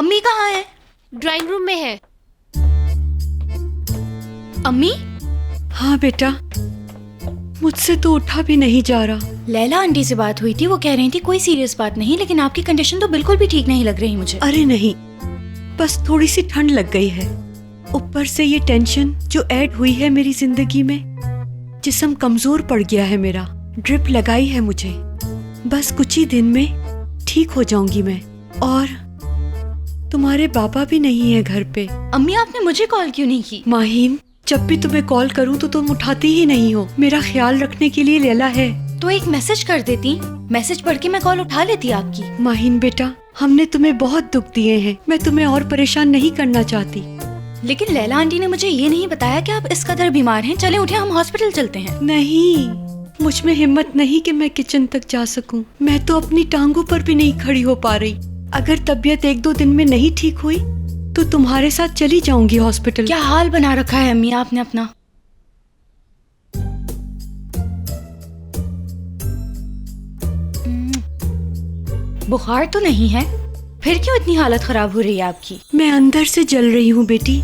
अम्मी कहाँ है? ड्राइंग रूम में है। अम्मी? हाँ बेटा, मुझसे तो उठा भी नहीं जा रहा। लैला आंटी से बात हुई थी, वो कह रही थी कोई सीरियस बात नहीं, लेकिन आपकी कंडीशन तो बिल्कुल भी ठीक नहीं लग रही मुझे। अरे नहीं, बस थोड़ी सी ठंड लग गई है। ऊपर से ये टेंशन जो ऐड हुई है मेरी जिंदगी में, जिस्म कमजोर पड़ गया है मेरा। ड्रिप लगाई है मुझे, बस कुछ ही दिन में ठीक हो जाऊंगी मैं। और तुम्हारे पापा भी नहीं है घर पे। अम्मी आपने मुझे कॉल क्यों नहीं की? माहीन, जब भी तुम्हें कॉल करूं तो तुम उठाती ही नहीं हो। मेरा ख्याल रखने के लिए लैला है। तो एक मैसेज कर देती, मैसेज पढ़ के मैं कॉल उठा लेती आपकी। माहीन बेटा, हमने तुम्हें बहुत दुख दिए हैं, मैं तुम्हें और परेशान नहीं करना चाहती। लेकिन लैला आंटी ने मुझे ये नहीं बताया कि आप इस कदर बीमार हैं। चले उठे, हम हॉस्पिटल चलते हैं। नहीं, मुझ में हिम्मत नहीं कि मैं किचन तक जा सकूं। मैं तो अपनी टांगों पर भी नहीं खड़ी हो पा रही। अगर तबीयत 1-2 दिन में नहीं ठीक हुई तो तुम्हारे साथ चली जाऊंगी हॉस्पिटल। क्या हाल बना रखा है अम्मी आपने अपना। बुखार तो नहीं है, फिर क्यों इतनी हालत खराब हो रही है आपकी? मैं अंदर से जल रही हूँ बेटी।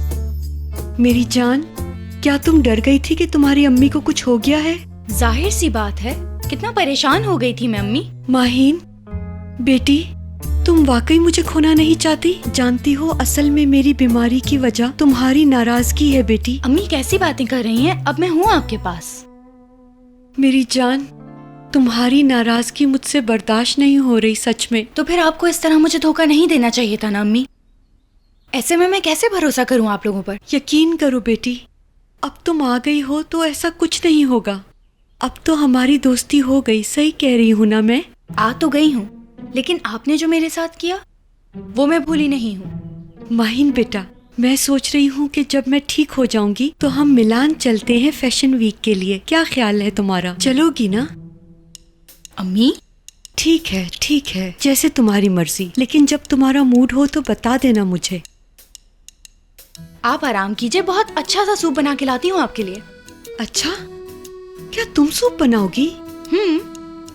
मेरी जान, क्या तुम डर गई थी कि तुम्हारी अम्मी को कुछ हो गया है? जाहिर सी बात है, कितना परेशान हो गई थी मैं अम्मी। माहीन बेटी, तुम वाकई मुझे खोना नहीं चाहती? जानती हो असल में मेरी बीमारी की वजह तुम्हारी नाराजगी है बेटी। अम्मी कैसी बातें कर रही हैं? अब मैं हूँ आपके पास। मेरी जान, तुम्हारी नाराजगी मुझसे बर्दाश्त नहीं हो रही सच में। तो फिर आपको इस तरह मुझे धोखा नहीं देना चाहिए था ना अम्मी। ऐसे में मैं कैसे भरोसा करूँ आप लोगों पर? यकीन करो बेटी, अब तुम आ गई हो तो ऐसा कुछ नहीं होगा। अब तो हमारी दोस्ती हो गई। सही कह रही हूँ ना मैं? आ तो गई हूँ, लेकिन आपने जो मेरे साथ किया वो मैं भूली नहीं हूँ। माहीन बेटा, मैं सोच रही हूँ कि जब मैं ठीक हो जाऊंगी तो हम मिलान चलते हैं फैशन वीक के लिए। क्या ख्याल है तुम्हारा? चलोगी ना? अम्मी ठीक है, जैसे तुम्हारी मर्जी। लेकिन जब तुम्हारा मूड हो तो बता देना मुझे। आप आराम कीजिए, बहुत अच्छा सा सूप बना के लाती हूँ आपके लिए। अच्छा, क्या तुम सूप बनाओगी?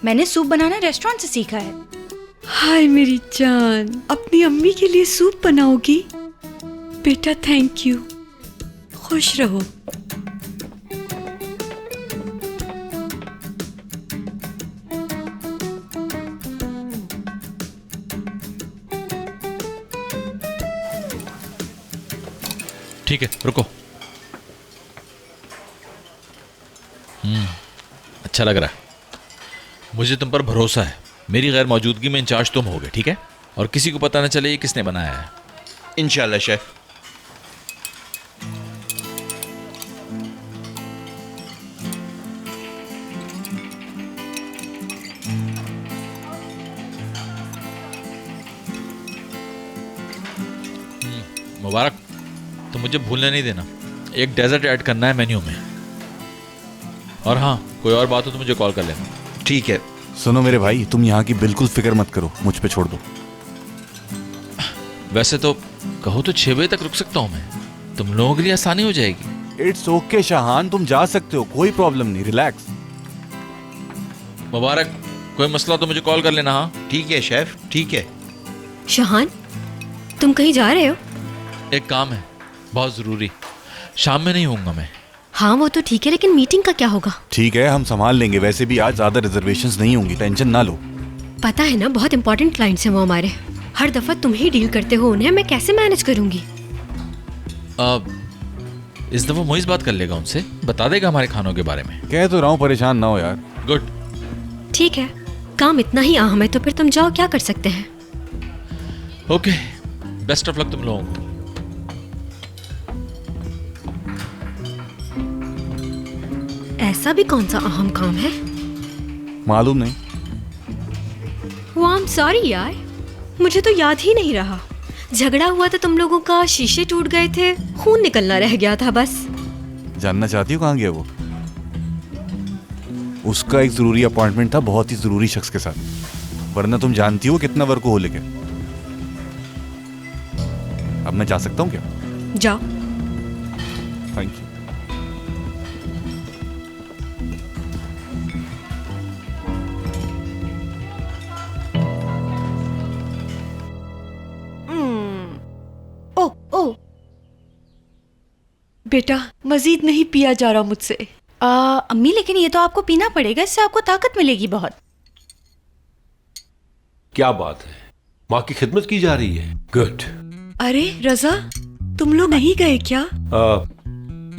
मैंने सूप बनाना रेस्टोरेंट से सीखा है। हाय मेरी जान, अपनी अम्मी के लिए सूप बनाओगी? बेटा थैंक यू, खुश रहो। ठीक है, रुको। अच्छा लग रहा है। मुझे तुम पर भरोसा है। मेरी गैर मौजूदगी में इंचार्ज तुम होगे, ठीक है? और किसी को पता न चले ये किसने बनाया है। इंशाल्लाह शेफ। मुबारक, तो मुझे भूलने नहीं देना। एक डेजर्ट ऐड करना है मेन्यू में। और हाँ, कोई और बात हो तो मुझे कॉल कर लेना। ठीक है। सुनो मेरे भाई, तुम यहाँ की बिल्कुल फिक्र मत करो, मुझ पे छोड़ दो। वैसे तो कहो तो 6 बजे तक रुक सकता हूँ मैं। तुम लोगों के लिए आसानी हो जाएगी। इट्स ओके शाहान, तुम जा सकते हो, कोई प्रॉब्लम नहीं, रिलैक्स। मुबारक, कोई मसला तो मुझे कॉल कर लेना। हाँ ठीक है शेफ, ठीक है। शाहान, तुम कहीं जा रहे हो? एक काम है, बहुत ज़रूरी। शाम में नहीं होऊंगा मैं। हाँ वो तो ठीक है, लेकिन मीटिंग का क्या होगा? ठीक है, हम संभाल लेंगे। वैसे भी आज ज्यादा रिजर्वेशंस नहीं होंगी, टेंशन ना लो। पता है ना, बहुत इंपॉर्टेंट क्लाइंट्स हैं वो हमारे। हर दफा तुम ही डील करते हो उन्हें, मैं कैसे मैनेज करूंगी? इस दफा मोइज बात कर लेगा उनसे, बता देगा हमारे खानों के बारे में। कह तो रहा हूँ, परेशान ना हो यार। गुड। ठीक है, काम इतना ही अहम है तो फिर तुम जाओ, क्या कर सकते हैं। ओके, बेस्ट ऑफ लक तुम लोगों को। ऐसा भी कौन सा अहम काम है? मालूम नहीं। वो आई एम सॉरी यार, मुझे तो याद ही नहीं रहा। झगड़ा हुआ था तुम लोगों का, शीशे टूट गए थे, खून निकलना रह गया था बस। जानना चाहती हो कहाँ गया वो? उसका एक जरूरी अपॉइंटमेंट था बहुत ही जरूरी शख्स के साथ, वरना तुम जानती हो कितना वर्क हो लेके। अब मैं जा सकता हूँ क्या? जाओ। Thank you. बेटा मजीद नहीं पिया जा रहा मुझसे। अम्मी लेकिन ये तो आपको पीना पड़ेगा, इससे आपको ताकत मिलेगी बहुत। क्या बात है, माँ की खिदमत की जा रही है। गुड। अरे रजा, तुम लोग नहीं गए क्या?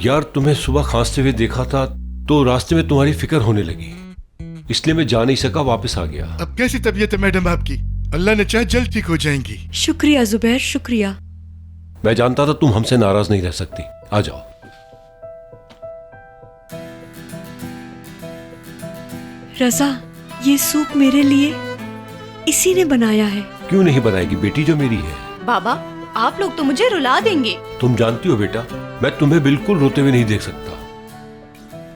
यार तुम्हें सुबह खांसते हुए देखा था तो रास्ते में तुम्हारी फिक्र होने लगी, इसलिए मैं जा नहीं सका, वापस आ गया। अब कैसी तबीयत है मैडम आपकी? अल्लाह ने चाहे जल्द ठीक हो जाएंगी। शुक्रिया जुबैर, शुक्रिया। मैं जानता था तुम हमसे नाराज नहीं रह सकती। आ जाओ। रजा, ये सूप मेरे लिए इसी ने बनाया है। क्यों नहीं बनाएगी बेटी, जो मेरी है। बाबा आप लोग तो मुझे रुला देंगे। तुम जानती हो बेटा, मैं तुम्हें बिल्कुल रोते हुए नहीं देख सकता।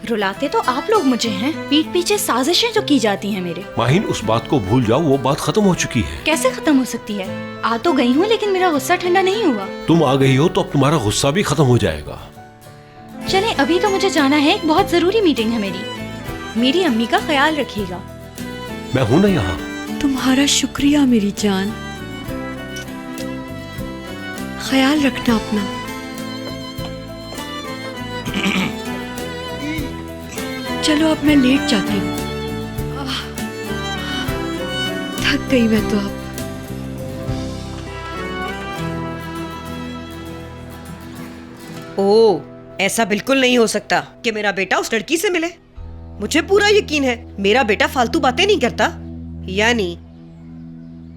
रुलाते तो आप लोग मुझे हैं, पीठ पीछे साजिशें जो की जाती हैं मेरे। माहिन, उस बात को भूल जाओ, वो बात खत्म हो चुकी है। कैसे खत्म हो सकती है? आ तो गई हूँ लेकिन मेरा गुस्सा ठंडा नहीं हुआ। तुम आ गई हो तो अब तुम्हारा गुस्सा भी खत्म हो जाएगा। चले, अभी तो मुझे जाना है, एक बहुत जरूरी मीटिंग है मेरी अम्मी का ख्याल रखिएगा। मैं हूं ना यहाँ। तुम्हारा शुक्रिया मेरी जान, ख्याल रखना अपना। चलो अब मैं लेट जाती हूँ, थक गई मैं तो अब। ओह, ऐसा बिल्कुल नहीं हो सकता कि मेरा बेटा उस लड़की से मिले। मुझे पूरा यकीन है मेरा बेटा फालतू बातें नहीं करता। यानी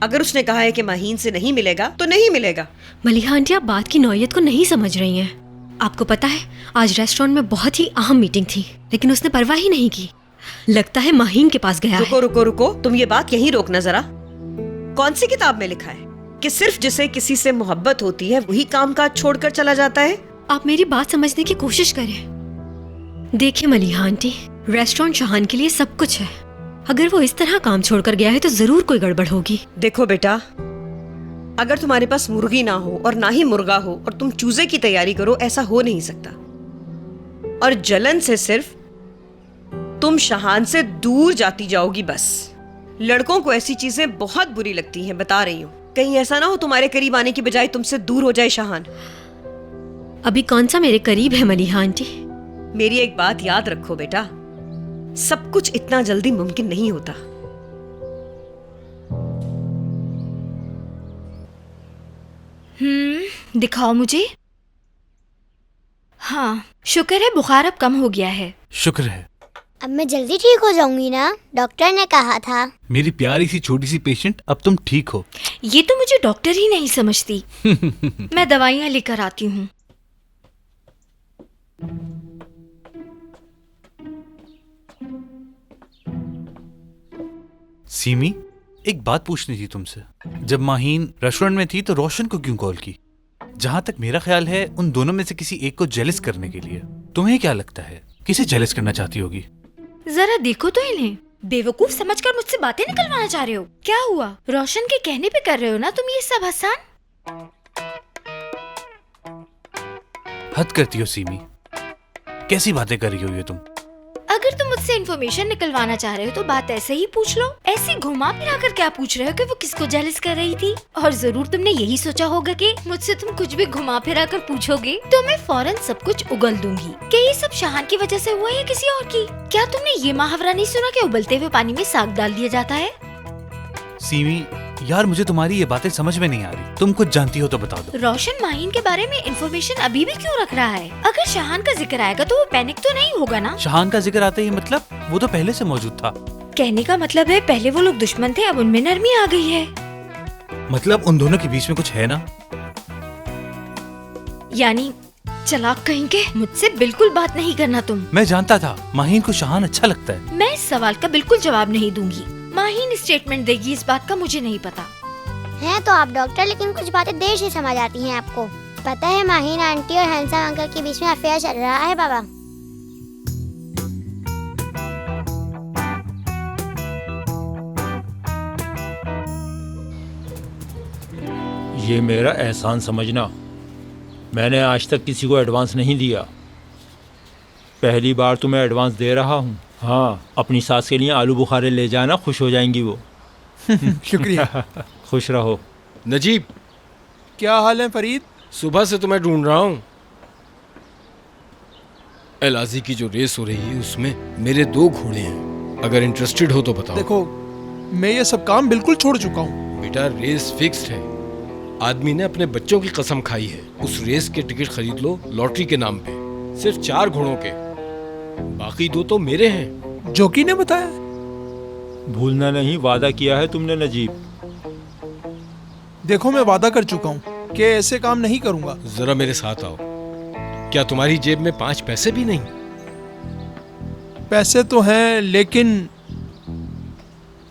अगर उसने कहा है कि माहीन से नहीं मिलेगा तो नहीं मिलेगा। मलिहा आंटी, आप बात की नौयत को नहीं समझ रही हैं। आपको पता है आज रेस्टोरेंट में बहुत ही अहम मीटिंग थी, लेकिन उसने परवाह ही नहीं की। लगता है माहीन के पास गया रुको है। रुको रुको, तुम ये बात यहीं रोकना जरा। कौन सी किताब में लिखा है कि सिर्फ जिसे किसी से मोहब्बत होती है वही कामकाज छोड़कर चला जाता है? आप मेरी बात समझने की कोशिश करें। देखिए मलिहा आंटी, रेस्टोरेंट शाहान के लिए सब कुछ है। अगर वो इस तरह काम छोड़कर गया है तो जरूर कोई गड़बड़ होगी। देखो बेटा, अगर तुम्हारे पास मुर्गी ना हो और ना ही मुर्गा हो और तुम चूजे की तैयारी करो, ऐसा हो नहीं सकता। और जलन से सिर्फ तुम शाहान से दूर जाती जाओगी बस। लड़कों को ऐसी चीजें बहुत बुरी लगती हैं, बता रही हूँ। कहीं ऐसा ना हो तुम्हारे करीब आने की बजाय तुमसे दूर हो जाए शाहान। अभी कौन सा मेरे करीब है मलिहा आंटी? मेरी एक बात याद रखो बेटा, सब कुछ इतना जल्दी मुमकिन नहीं होता। दिखाओ मुझे। हाँ, शुक्र है बुखार अब कम हो गया है। शुक्र है। अब मैं जल्दी ठीक हो जाऊंगी ना, डॉक्टर ने कहा था। मेरी प्यारी सी छोटी सी पेशेंट, अब तुम ठीक हो। ये तो मुझे डॉक्टर ही नहीं समझती। मैं दवाइयाँ लेकर आती हूँ। सीमी, एक बात पूछनी थी तुमसे। जब माहीन रेस्टोरेंट में थी तो रोशन को क्यों कॉल की? जहां तक मेरा ख्याल है उन दोनों में से किसी एक को जेलस करने के लिए। तुम्हें क्या लगता है, किसे जेलस करना चाहती होगी? जरा देखो तो इन्हें, बेवकूफ समझकर मुझसे बातें निकलवाना चाह रहे हो। क्या हुआ? रोशन के कहने पे कर रहे हो ना तुम ये सब? हसन, हद करती हो सीमी, कैसी बातें कर रही हो ये तुम? अगर तुम मुझसे इन्फॉर्मेशन निकलवाना चाह रहे हो तो बात ऐसे ही पूछ लो। ऐसे घुमा फिरा कर क्या पूछ रहे हो कि वो किसको जेलस कर रही थी? और जरूर तुमने यही सोचा होगा कि मुझसे तुम कुछ भी घुमा फिरा कर पूछोगे तो मैं फौरन सब कुछ उगल दूंगी कि ये सब शाहान की वजह से हुआ या किसी और की। क्या तुमने ये मुहावरा नहीं सुना कि उबलते हुए पानी में साग डाल दिया जाता है? सीमी यार, मुझे तुम्हारी ये बातें समझ में नहीं आ रही। तुम कुछ जानती हो तो बता दो। रोशन माहीन के बारे में इन्फॉर्मेशन अभी भी क्यों रख रहा है? अगर शाहान का जिक्र आएगा तो वो पैनिक तो नहीं होगा ना? शाहान का जिक्र आते ही मतलब वो तो पहले से मौजूद था। कहने का मतलब है पहले वो लोग दुश्मन थे, अब उनमें नरमी आ गई है। मतलब उन दोनों के बीच में कुछ है ना? यानी चालाक कहीं के, मुझसे बिल्कुल बात नहीं करना तुम। मैं जानता था माहीन को शाहान अच्छा लगता है। मैं इस सवाल का बिल्कुल जवाब नहीं दूंगी। माहीन स्टेटमेंट देगी, इस बात का मुझे नहीं पता। हैं तो आप डॉक्टर, लेकिन कुछ बातें देर से समझ आती हैं आपको। पता है माहीन आंटी और हैंडसम अंकल के बीच में अफेयर चल रहा है बाबा। ये मेरा एहसान समझना, मैंने आज तक किसी को एडवांस नहीं दिया। पहली बार तो मैं एडवांस दे रहा हूँ। हाँ, अपनी सास के लिए आलू बुखारे ले जाना, खुश हो जाएंगी वो। शुक्रिया। खुश रहो। नजीब, क्या हाल है फरीद? सुबह से तुम्हें ढूंढ रहा हूँ। एलाजी की जो रेस हो रही है उसमें मेरे 2 घोड़े हैं, अगर इंटरेस्टेड हो तो बताओ। देखो, मैं ये सब काम बिल्कुल छोड़ चुका हूँ। बेटा रेस फिक्स्ड है, आदमी ने अपने बच्चों की कसम खाई है। उस रेस के टिकट खरीद लो लॉटरी के नाम पे, सिर्फ 4 घोड़ों के, बाकी 2 तो मेरे हैं। जोकी ने बताया? भूलना नहीं, वादा किया है तुमने नजीब। देखो, मैं वादा कर चुका हूँ कि ऐसे काम नहीं करूंगा। जरा मेरे साथ आओ। क्या तुम्हारी जेब में 5 पैसे भी नहीं? पैसे तो हैं, लेकिन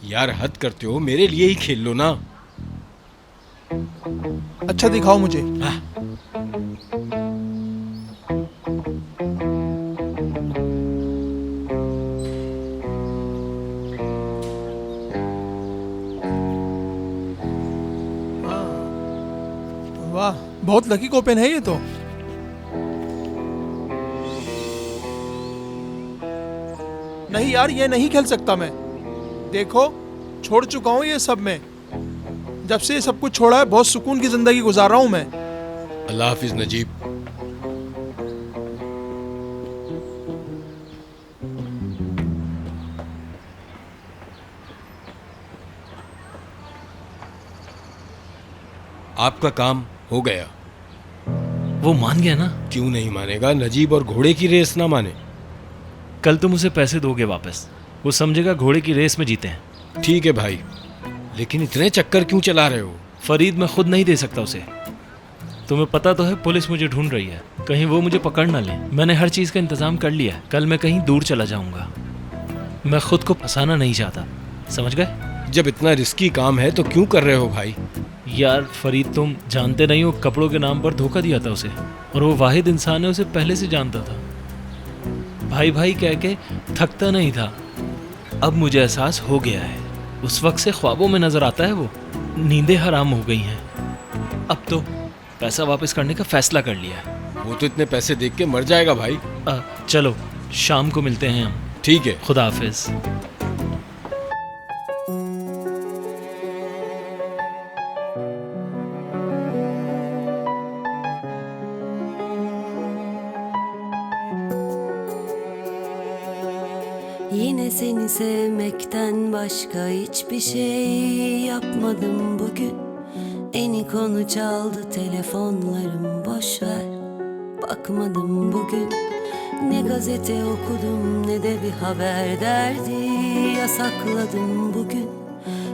यार हद करते हो, मेरे लिए ही खेल लो ना। अच्छा दिखाओ मुझे। वाह, बहुत लकी कोपेन है ये तो। नहीं यार, ये नहीं खेल सकता मैं। देखो, छोड़ चुका हूँ ये सब मैं। जब से ये सब कुछ छोड़ा है, बहुत सुकून की जिंदगी गुजार रहा हूँ मैं। अल्लाह हाफिज नजीब। आपका काम हो गया। वो मान गया ना? क्यों नहीं मानेगा? नजीब और घोड़े की रेस ना माने। कल तुम उसे पैसे दोगे वापस, वो समझेगा घोड़े की रेस में जीते हैं। ठीक है भाई, लेकिन इतने चक्कर क्यों चला रहे हो? फरीद, मैं खुद नहीं दे सकता उसे। तुम्हें पता तो है पुलिस मुझे ढूंढ रही है, कहीं वो मुझे पकड़ ना ले। मैंने हर चीज़ का इंतजाम कर लिया है, कल मैं कहीं दूर चला जाऊंगा। मैं खुद को फंसाना नहीं चाहता, समझ गए? जब इतना रिस्की काम है तो क्यों कर रहे हो भाई? यार फरीद, तुम जानते नहीं हो, कपड़ों के नाम पर धोखा दिया था उसे, और वो वाहिद इंसान है, उसे पहले से जानता था। भाई भाई कह के थकता नहीं था। अब मुझे एहसास हो गया है, उस वक्त से ख्वाबों में नजर आता है वो। नींदें हराम हो गई हैं। अब तो पैसा वापस करने का फैसला कर लिया है। वो तो इतने पैसे देख के मर जाएगा भाई। चलो शाम को मिलते हैं हम। ठीक है, खुदा हाफिज। Yine seni sevmekten başka hiçbir şey yapmadım bugün. Eni konu çaldı telefonlarım, boş ver, bakmadım bugün. Ne gazete okudum ne de bir haber derdi, yasakladım bugün.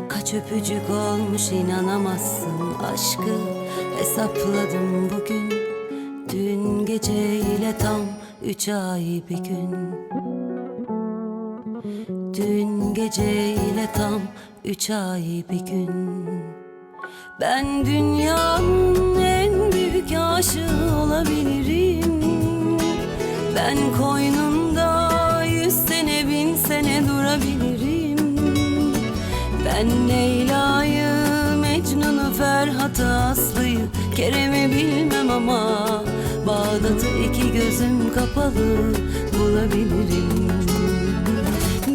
Kaç öpücük olmuş inanamazsın, aşkı hesapladım bugün. Dün geceyle tam 3 ay bir gün. Dün geceyle tam 3 ay bir gün. Ben dünyanın en büyük aşığı olabilirim. Ben koynunda 100 sene 1000 sene durabilirim. Ben Leyla'yı, Mecnun'u, Ferhat'ı, Aslı'yı, Kerem'i bilmem ama Bağdat'ı 2 gözüm kapalı bulabilirim.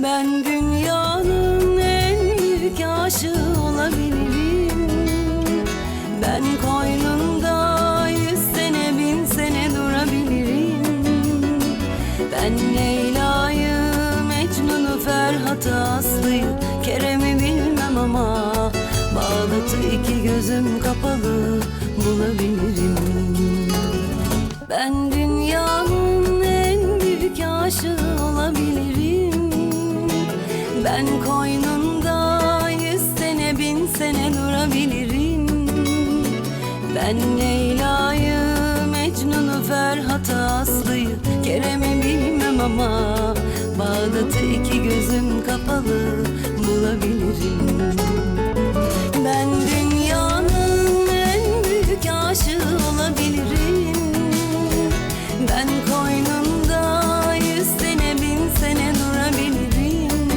Ben dünyanın en büyük aşığı olabilirim. Ben koynunda 100 sene 1000 sene durabilirim. Ben Leyla'yı, Mecnun'u, Ferhat'ı, Aslı'yı, Kerem'i bilmem ama Bağdat'ı 2 gözüm kapalı bulabilirim. Ben dünyanın en büyük aşığı olabilirim. Ben koynunda 100 sene 1000 sene durabilirim. Ben Leyla'yı, Mecnun'u, Ferhat'ı, Aslı'yı, Kerem'i bilmem ama Bağdat'ı 2 gözüm kapalı bulabilirim. Ben dünyanın en büyük aşığı olabilirim. Ben koynunda 100 sene 1000 sene durabilirim.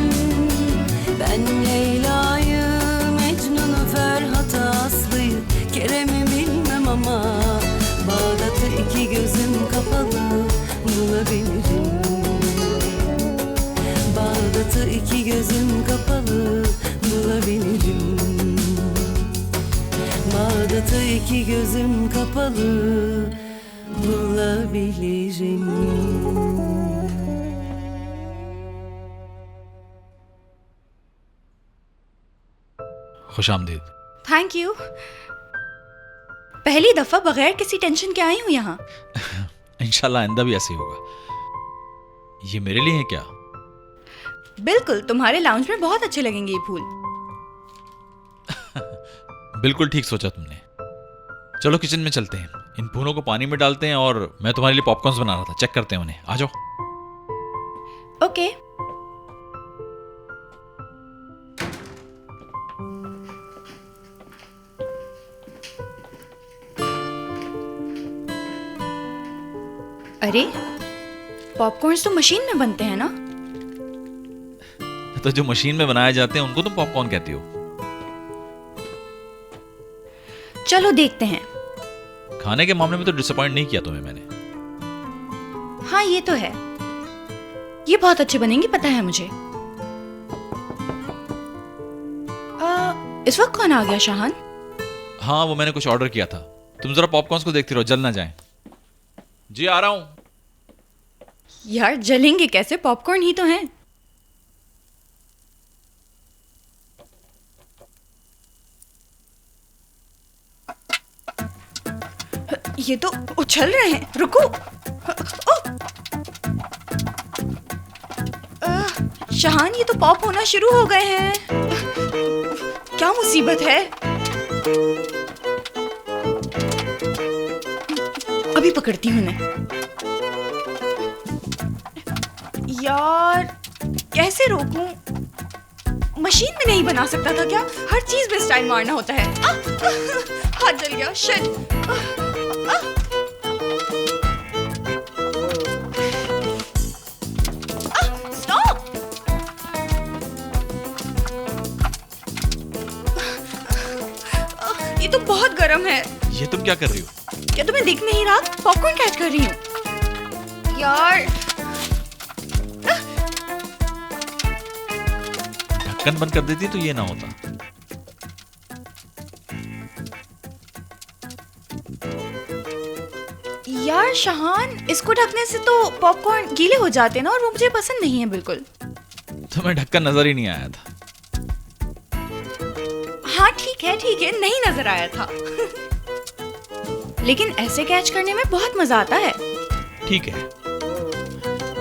Ben Leyla'yı, Mecnun'u, Ferhat'ı, Aslı'yı, Kerem'i bilmem ama Bağdat'ı 2 gözüm kapalı bulabilirim. Bağdat'ı 2 gözüm kapalı bulabilirim. Bağdat'ı 2 gözüm kapalı bulabilirim. खुशामदीद। Thank you. पहली दफा बगैर किसी tension के आई हूँ यहाँ। इंशाल्लाह आइंदा भी ऐसे ही होगा। ये मेरे लिए है क्या? बिल्कुल, तुम्हारे लाउंज में बहुत अच्छे लगेंगे ये फूल। बिल्कुल ठीक सोचा तुमने। चलो किचन में चलते हैं, इन फूलों को पानी में डालते हैं और मैं तुम्हारे लिए पॉपकॉर्न्स बना रहा था, चेक करते हैं उन्हें। आ जाओ। ओके। अरे पॉपकॉर्न्स तो मशीन में बनते हैं ना? तो जो मशीन में बनाए जाते हैं उनको तुम पॉपकॉर्न कहती हो। चलो देखते हैं। खाने के मामले में तो डिसअपॉइंट नहीं किया तुम्हें मैंने। हाँ ये तो है, ये बहुत अच्छे बनेंगे पता है मुझे। इस वक्त कौन आ गया शाहान? हाँ वो मैंने कुछ ऑर्डर किया था। तुम जरा पॉपकॉर्न्स को देखती रहो, जल ना जाए। जी आ रहा हूं। यार जलेंगे कैसे, पॉपकॉर्न ही तो हैं। ये तो उछल रहे हैं, रुको। शाहान ये तो पॉप होना शुरू हो गए हैं। क्या मुसीबत है। अभी पकड़ती हूँ मैं। यार कैसे रोकूं? मशीन में नहीं बना सकता था क्या? हर चीज में स्टाइल मारना होता है। हाथ जल गया। शिट। स्टॉप। ये तो बहुत गर्म है। ये तुम क्या कर रही हो? क्या तुम्हें दिख नहीं रहा? पॉपकॉर्न कैच कर रही हूँ। यार ढक्कन बंद कर देती तो ये ना होता। यार शाहान, इसको ढकने से तो पॉपकॉर्न गीले हो जाते हैं ना, और वो मुझे पसंद नहीं है बिल्कुल। तुम्हें ढक्कन नजर ही नहीं आया था। हाँ ठीक है, नहीं नजर आया था। लेकिन ऐसे कैच करने में बहुत मजा आता है। ठीक है,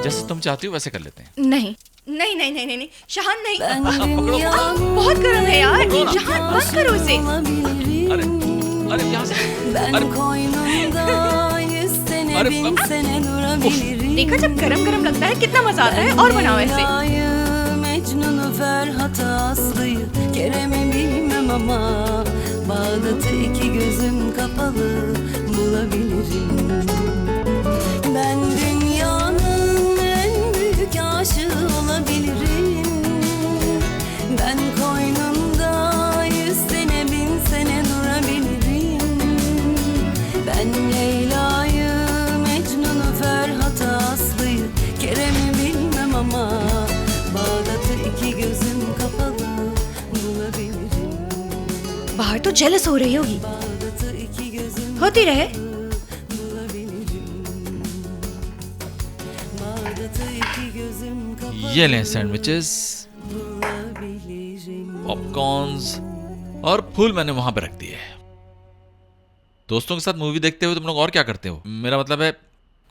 जैसे तुम चाहती हो वैसे कर लेते हैं। नहीं नहीं नहीं नहीं नहीं शाहान नहीं। बहुत गर्म है यार। शाहान बंद करो इसे। अरे यहाँ से। देखा जब गरम गरम लगता है कितना मजा आता है। और बनाओ ऐसे। Mecnun'u Ferhat'ı Aslı'yı Kerem'i bilmem ama Bağdat'ı iki gözüm kapalı bulabilirim. Ben dünyanın en büyük aşığı olabilirim. Ben koynunda 100 sene 1000 sene durabilirim. Ben Leyla'yı Mecnun'u Ferhat'ı Aslı'yı Kerem'i bilmem ama Bağdat'ı iki gözüm kapalı bulabilirim. बाहर तो jealous हो रही होगी। होती रहे। ये लें sandwiches, popcorns और फूल मैंने वहां पे रख दिए। दोस्तों के साथ मूवी देखते हुए तुम लोग और क्या करते हो? मेरा मतलब है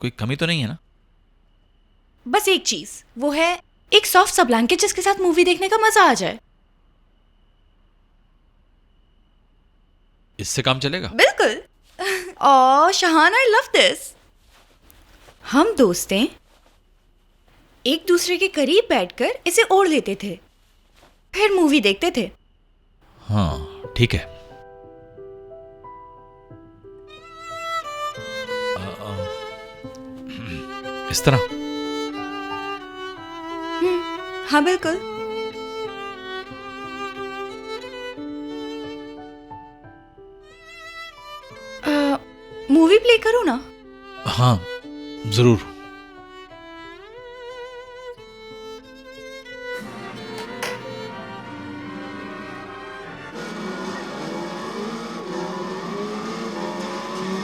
कोई कमी तो नहीं है ना? बस एक चीज, वो है एक सॉफ्ट सा ब्लैंकेट जिसके साथ मूवी देखने का मजा आ जाए। इससे काम चलेगा? बिल्कुल। ओह शाहान, आई लव दिस। हम दोस्त हैं, एक दूसरे के करीब बैठकर इसे ओढ़ लेते थे, फिर मूवी देखते थे। हाँ ठीक है। इस तरह? हाँ बिल्कुल। मूवी प्ले करो ना? हाँ जरूर।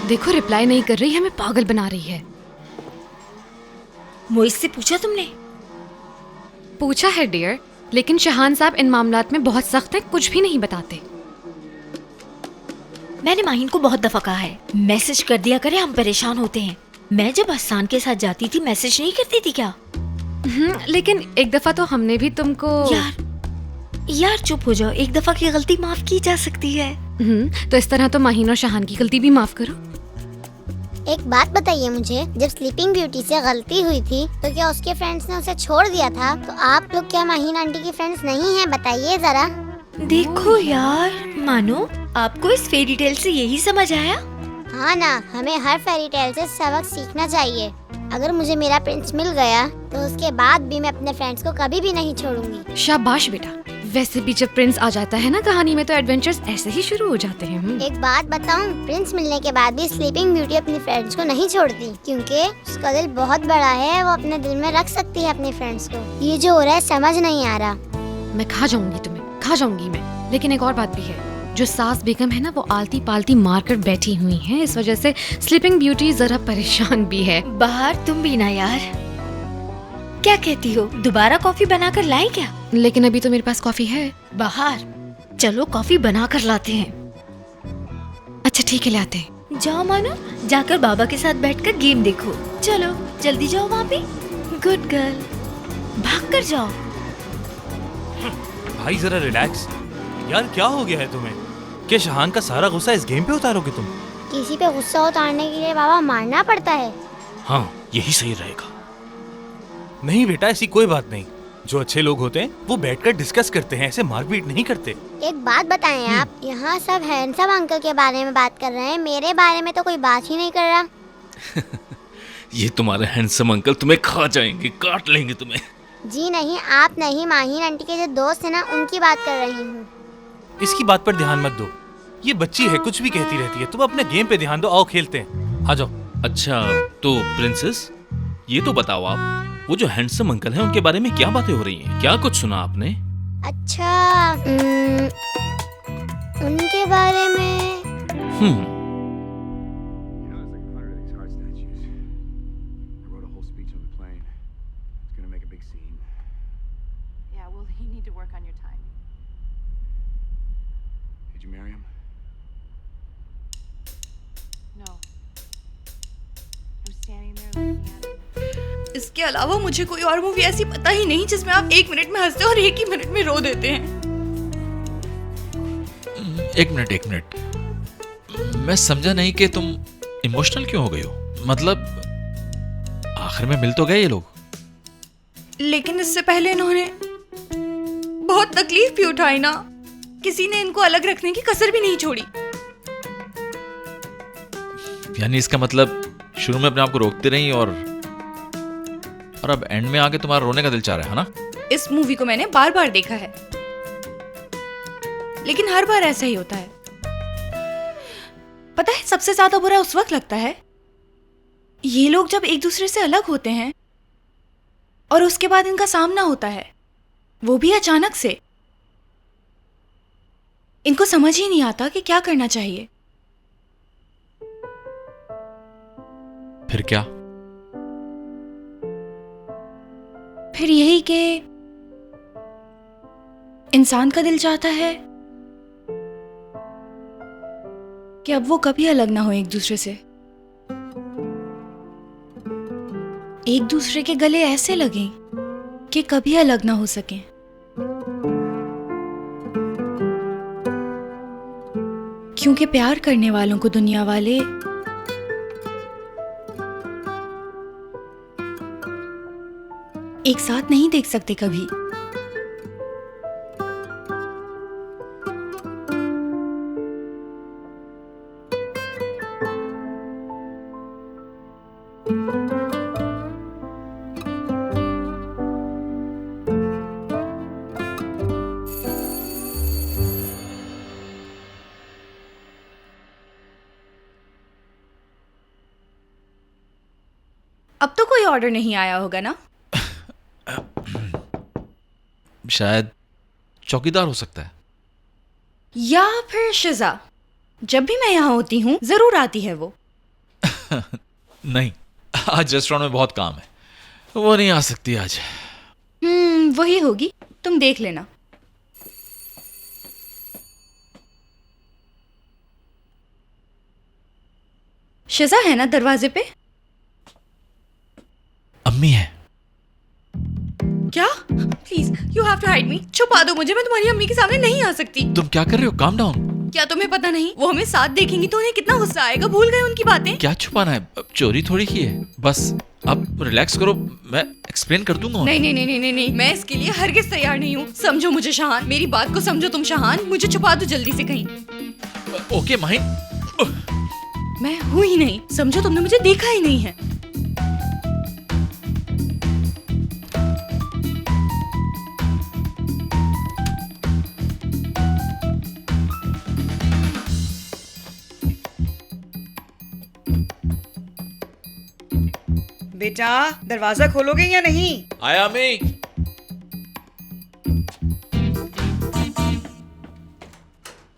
देखो रिप्लाई नहीं कर रही, हमें पागल बना रही है। मोइस से पूछा तुमने? पूछा है डियर, लेकिन शहान साहब इन मामलात में बहुत सख्त हैं, कुछ भी नहीं बताते। मैंने माहिन को बहुत दफा कहा है, मैसेज कर दिया करे, हम परेशान होते हैं। मैं जब हसान के साथ जाती थी मैसेज नहीं करती थी क्या? लेकिन एक दफा तो हमने भी तुमको। यार चुप हो जाओ, एक दफा की गलती माफ की जा सकती है। तो इस तरह तो माहिन और शहान की गलती भी माफ करो। एक बात बताइए मुझे, जब स्लीपिंग ब्यूटी से गलती हुई थी तो क्या उसके फ्रेंड्स ने उसे छोड़ दिया था? तो आप लोग क्या माहिन आंटी की फ्रेंड्स नहीं हैं? बताइए जरा। देखो यार, मानो आपको इस फेरी टेल से यही समझ आया? हाँ ना, हमें हर फेरी टेल से सबक सीखना चाहिए। अगर मुझे मेरा प्रिंस मिल गया तो उसके बाद भी मैं अपने फ्रेंड्स को कभी भी नहीं छोड़ूंगी। शाबाश बेटा। वैसे भी जब प्रिंस आ जाता है ना कहानी में तो एडवेंचर्स ऐसे ही शुरू हो जाते हैं। एक बात बताऊं, प्रिंस मिलने के बाद भी स्लीपिंग ब्यूटी अपनी फ्रेंड्स को नहीं छोड़ती, क्योंकि उसका दिल बहुत बड़ा है, वो अपने दिल में रख सकती है अपने फ्रेंड्स को। ये जो हो रहा है समझ नहीं आ रहा। मैं खा जाऊंगी तुम्हें, खा जाऊंगी मैं। लेकिन एक और बात भी है, जो सास बेगम है ना वो आलती पालती मार कर बैठी हुई है, इस वजह से स्लीपिंग ब्यूटी जरा परेशान भी है। बाहर तुम भी ना यार, क्या कहती हो, दोबारा कॉफी बनाकर लाएं क्या? लेकिन अभी तो मेरे पास कॉफी है। बाहर चलो कॉफी बना कर लाते हैं। अच्छा ठीक है, लाते हैं। जाओ मानो, जाकर बाबा के साथ बैठकर गेम देखो। चलो जल्दी जाओ वहाँ पे। गुड गर्ल, भाग कर जाओ। भाई जरा रिलैक्स यार, क्या हो गया है तुम्हें? क्या शहान का सारा गुस्सा इस गेम पे उतारोगे तुम? किसी पे गुस्सा उतारने के लिए बाबा मारना पड़ता है। हाँ यही सही रहेगा। नहीं बेटा, ऐसी कोई बात नहीं। जो अच्छे लोग होते हैं वो बैठकर डिस्कस करते हैं, ऐसे मारपीट नहीं करते। एक बात बताएं आप, यहाँ सब हैंडसम अंकल के बारे में बात कर रहे हैं, मेरे बारे में तो कोई बात ही नहीं कर रहा। ये तुम्हारे हैंडसम अंकल तुम्हें खा जाएंगे, काट लेंगे तुम्हें। जी नहीं, आप नहीं, माहिन आंटी के जो दोस्त है ना उनकी बात कर रही हूँ। इसकी बात पर ध्यान मत दो, ये बच्ची है, कुछ भी कहती रहती है। तुम अपने गेम पे ध्यान दो, आओ खेलते हैं, आ जाओ। अच्छा तो प्रिंसेस, ये तो बताओ आप, वो जो हैंडसम अंकल हैं उनके बारे में क्या बातें हो रही हैं? क्या कुछ सुना आपने? अच्छा उनके बारे में इसके अलावा मुझे कोई और मूवी ऐसी पता ही नहीं जिसमें आप 1 मिनट में हंसते और 1 ही मिनट में रो देते हैं। एक मिनट, मैं समझा नहीं कि तुम इमोशनल क्यों हो गई हो। मतलब आखिर में मिल तो गए ये लोग, लेकिन इससे पहले इन्होंने बहुत तकलीफ भी उठाई ना। किसी ने इनको अलग रखने की कसर भी नहीं छोड़ी। यानी इसका मतलब शुरू में अपने आप को रोकते रही और अब एंड में आके तुम्हारा रोने का दिल चाह रहा है ना? इस मूवी को मैंने बार बार देखा है, लेकिन हर बार ऐसा ही होता है। पता है सबसे ज्यादा बुरा उस वक्त लगता है, ये लोग जब एक दूसरे से अलग होते हैं और उसके बाद इनका सामना होता है, वो भी अचानक से। इनको समझ ही नहीं आता कि क्या करना चाहिए। फिर क्या? फिर यही कि इंसान का दिल चाहता है कि अब वो कभी अलग ना हो एक दूसरे से। एक दूसरे के गले ऐसे लगें कि कभी अलग ना हो सकें। क्योंकि प्यार करने वालों को दुनिया वाले एक साथ नहीं देख सकते कभी। अब तो कोई ऑर्डर नहीं आया होगा ना? शायद चौकीदार हो सकता है, या फिर शिजा। जब भी मैं यहाँ होती हूँ जरूर आती है वो। नहीं, आज रेस्टोरेंट में बहुत काम है, वो नहीं आ सकती आज। वही होगी। तुम देख लेना। शजा है ना दरवाजे पे? अम्मी है। क्या? Please you have to hide me. छुपा दो मुझे, मैं तुम्हारी अम्मी के सामने नहीं आ सकती। तुम क्या कर रहे हो? Calm down. क्या तुम्हें पता नहीं वो हमें साथ देखेंगी तो उन्हें कितना गुस्सा आएगा? भूल गए उनकी बातें? क्या छुपाना है? अब चोरी थोड़ी की है। बस अब रिलैक्स करो, मैं एक्सप्लेन कर दूंगा। नहीं नहीं नहीं नहीं नहीं, मैं इसके लिए हरगिज तैयार नहीं हूँ। समझो मुझे शहान, मेरी बात को समझो तुम शहान। मुझे छुपा दो जल्दी से कहीं। ओके माहिन। मैं हूँ ही नहीं, समझो तुमने मुझे देखा ही नहीं है। बेटा दरवाजा खोलोगे या नहीं? आया अम्मी।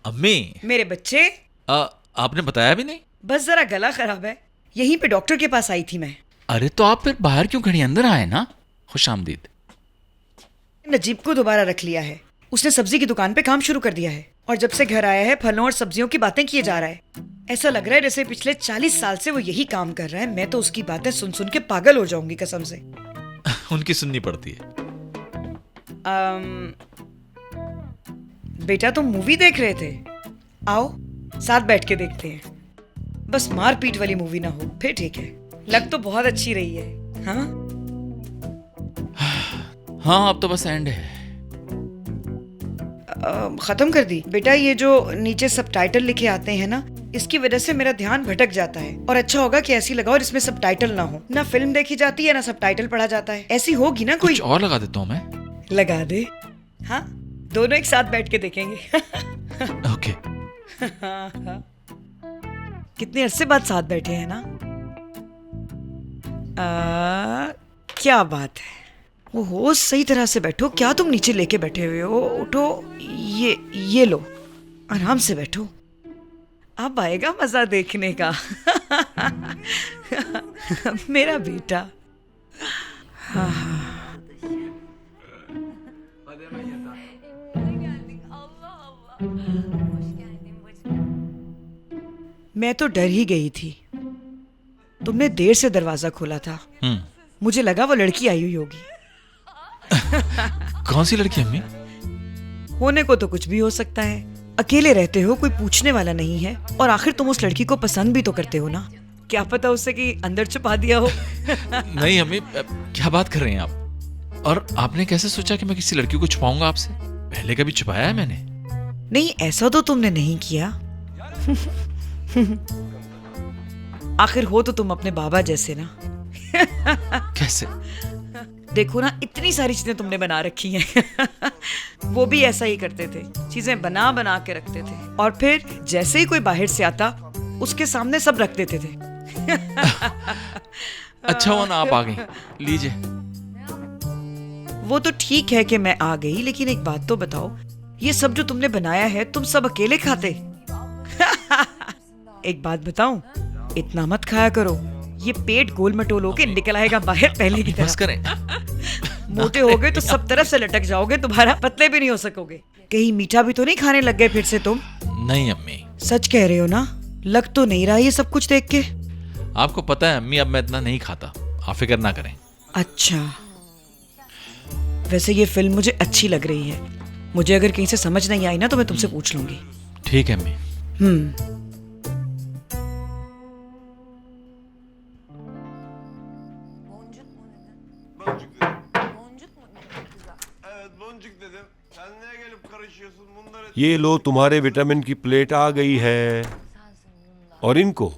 अम्मी। मेरे बच्चे। आपने बताया भी नहीं। बस जरा गला खराब है, यहीं पे डॉक्टर के पास आई थी मैं। अरे तो आप फिर बाहर क्यों खड़ी? अंदर आए ना। खुश आमदीद। नजीब को दोबारा रख लिया है, उसने सब्जी की दुकान पे काम शुरू कर दिया है और जब से घर आया है फलों और सब्जियों की बातें किए जा रहा है। ऐसा लग रहा है जैसे पिछले 40 साल से वो यही काम कर रहा है। मैं तो उसकी बातें सुन सुन के पागल हो जाऊंगी कसम से। उनकी सुननी पड़ती है। बेटा तुम मूवी देख रहे थे, आओ साथ बैठ के देखते हैं। बस मारपीट वाली मूवी ना हो फिर ठीक है। लग तो बहुत अच्छी रही है। हाँ हाँ अब तो बस एंड है। खत्म कर दी बेटा। ये जो नीचे सबटाइटल लिखे आते हैं ना, इसकी वजह से मेरा ध्यान भटक जाता है। और अच्छा होगा कि ऐसी लगाओ जिसमें सबटाइटल ना हो। ना फिल्म देखी जाती है ना सबटाइटल पढ़ा जाता है। ऐसी होगी ना कोई। कुछ और लगा देता हूँ मैं। लगा दे। हाँ दोनों एक साथ बैठ के देखेंगे। ओके। कितने अरसे बाद साथ बैठे हैं ना। क्या बात है। ओहो सही तरह से बैठो। क्या तुम नीचे लेके बैठे हुए हो? उठो, ये लो, आराम से बैठो। अब आएगा मजा देखने का। मेरा बेटा। हाँ। मैं तो डर ही गई थी। तुमने देर से दरवाजा खोला था। मुझे लगा वो लड़की आई हुई होगी। कौन सी लड़की अम्मी? होने को तो कुछ भी हो सकता है। अकेले रहते हो, कोई पूछने वाला नहीं है। और आखिर तुम उस लड़की को पसंद भी तो करते हो ना। क्या पता उससे कि अंदर छुपा दिया हो। नहीं अम्मी, क्या बात कर रहे हैं आप? और आपने कैसे सोचा कि मैं किसी लड़की को छुपाऊंगा आपसे? पहले कभी छुपाया है मैंने? नहीं ऐसा तो तुमने नहीं किया। आखिर हो तो तुम अपने बाबा जैसे ना। कैसे? देखो ना इतनी सारी चीजें तुमने बना रखी हैं। वो भी ऐसा ही करते थे, चीजें बना बना के रखते थे और फिर जैसे ही कोई बाहर से आता उसके सामने सब रख देते थे। अच्छा हुआ ना आप आ गई। लीजिए। वो तो ठीक है कि मैं आ गई, लेकिन एक बात तो बताओ, ये सब जो तुमने बनाया है तुम सब अकेले खाते? एक बात बताऊं, इतना मत खाया करो, ये पेट गोल मटोल होके निकल आएगा बाहर पहले की तरह। बस करें। मोटे हो गए तो सब तरफ से लटक जाओगे, दोबारा पतले भी नहीं हो सकोगे। कहीं मीठा भी तो नहीं खाने लग गए फिर से तुम? नहीं अम्मी। सच कह रहे हो ना? लग तो नहीं रहा ये सब कुछ देख के। आपको पता है अम्मी, अब मैं इतना नहीं खाता, आप फिक्र ना करें। अच्छा, वैसे ये फिल्म मुझे अच्छी लग रही है। मुझे अगर कहीं से समझ नहीं आई ना तो मैं तुमसे पूछ लूंगी। ठीक है अम्मी। ये लो तुम्हारे विटामिन की प्लेट आ गई है, और इनको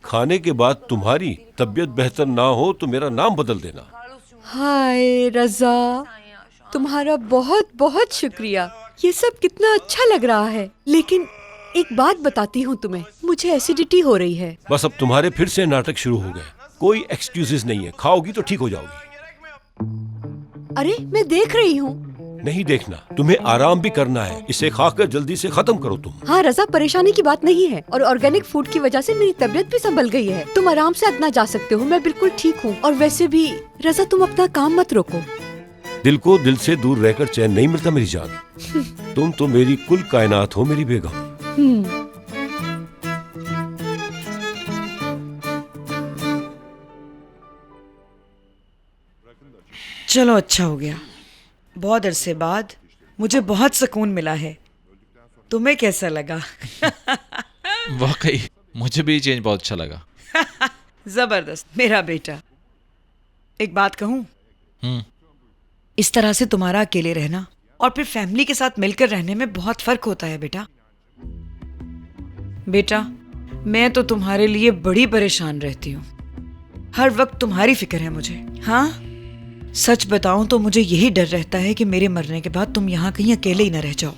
खाने के बाद तुम्हारी तबीयत बेहतर ना हो तो मेरा नाम बदल देना। हाय रजा, तुम्हारा बहुत बहुत शुक्रिया। ये सब कितना अच्छा लग रहा है, लेकिन एक बात बताती हूँ तुम्हें, मुझे एसिडिटी हो रही है। बस अब तुम्हारे फिर से नाटक शुरू हो गए। कोई एक्सक्यूजेस नहीं है, खाओगी तो ठीक हो जाओगी। अरे मैं देख रही हूँ। नहीं देखना, तुम्हें आराम भी करना है। इसे खाकर जल्दी से खत्म करो तुम। हाँ रजा, परेशानी की बात नहीं है, और ऑर्गेनिक फूड की वजह से मेरी तबीयत भी संभल गई है। तुम आराम से अपना जा सकते हो, मैं बिल्कुल ठीक हूँ। और वैसे भी रजा, तुम अपना काम मत रोको। दिल को दिल से दूर रहकर चैन नहीं मिलता मेरी जान। तुम तो मेरी कुल कायनात हो मेरी बेगम। चलो अच्छा हो गया, बहुत अरसे बाद मुझे बहुत सुकून मिला है। तुम्हें कैसा लगा? वाकई मुझे भी चेंज बहुत अच्छा लगा। जबरदस्त मेरा बेटा। एक बात कहूं, इस तरह से तुम्हारा अकेले रहना और फिर फैमिली के साथ मिलकर रहने में बहुत फर्क होता है बेटा। बेटा, मैं तो तुम्हारे लिए बड़ी परेशान रहती हूँ, हर वक्त तुम्हारी फिक्र है मुझे। हाँ, सच बताऊं तो मुझे यही डर रहता है कि मेरे मरने के बाद तुम यहाँ कहीं अकेले ही न रह जाओ।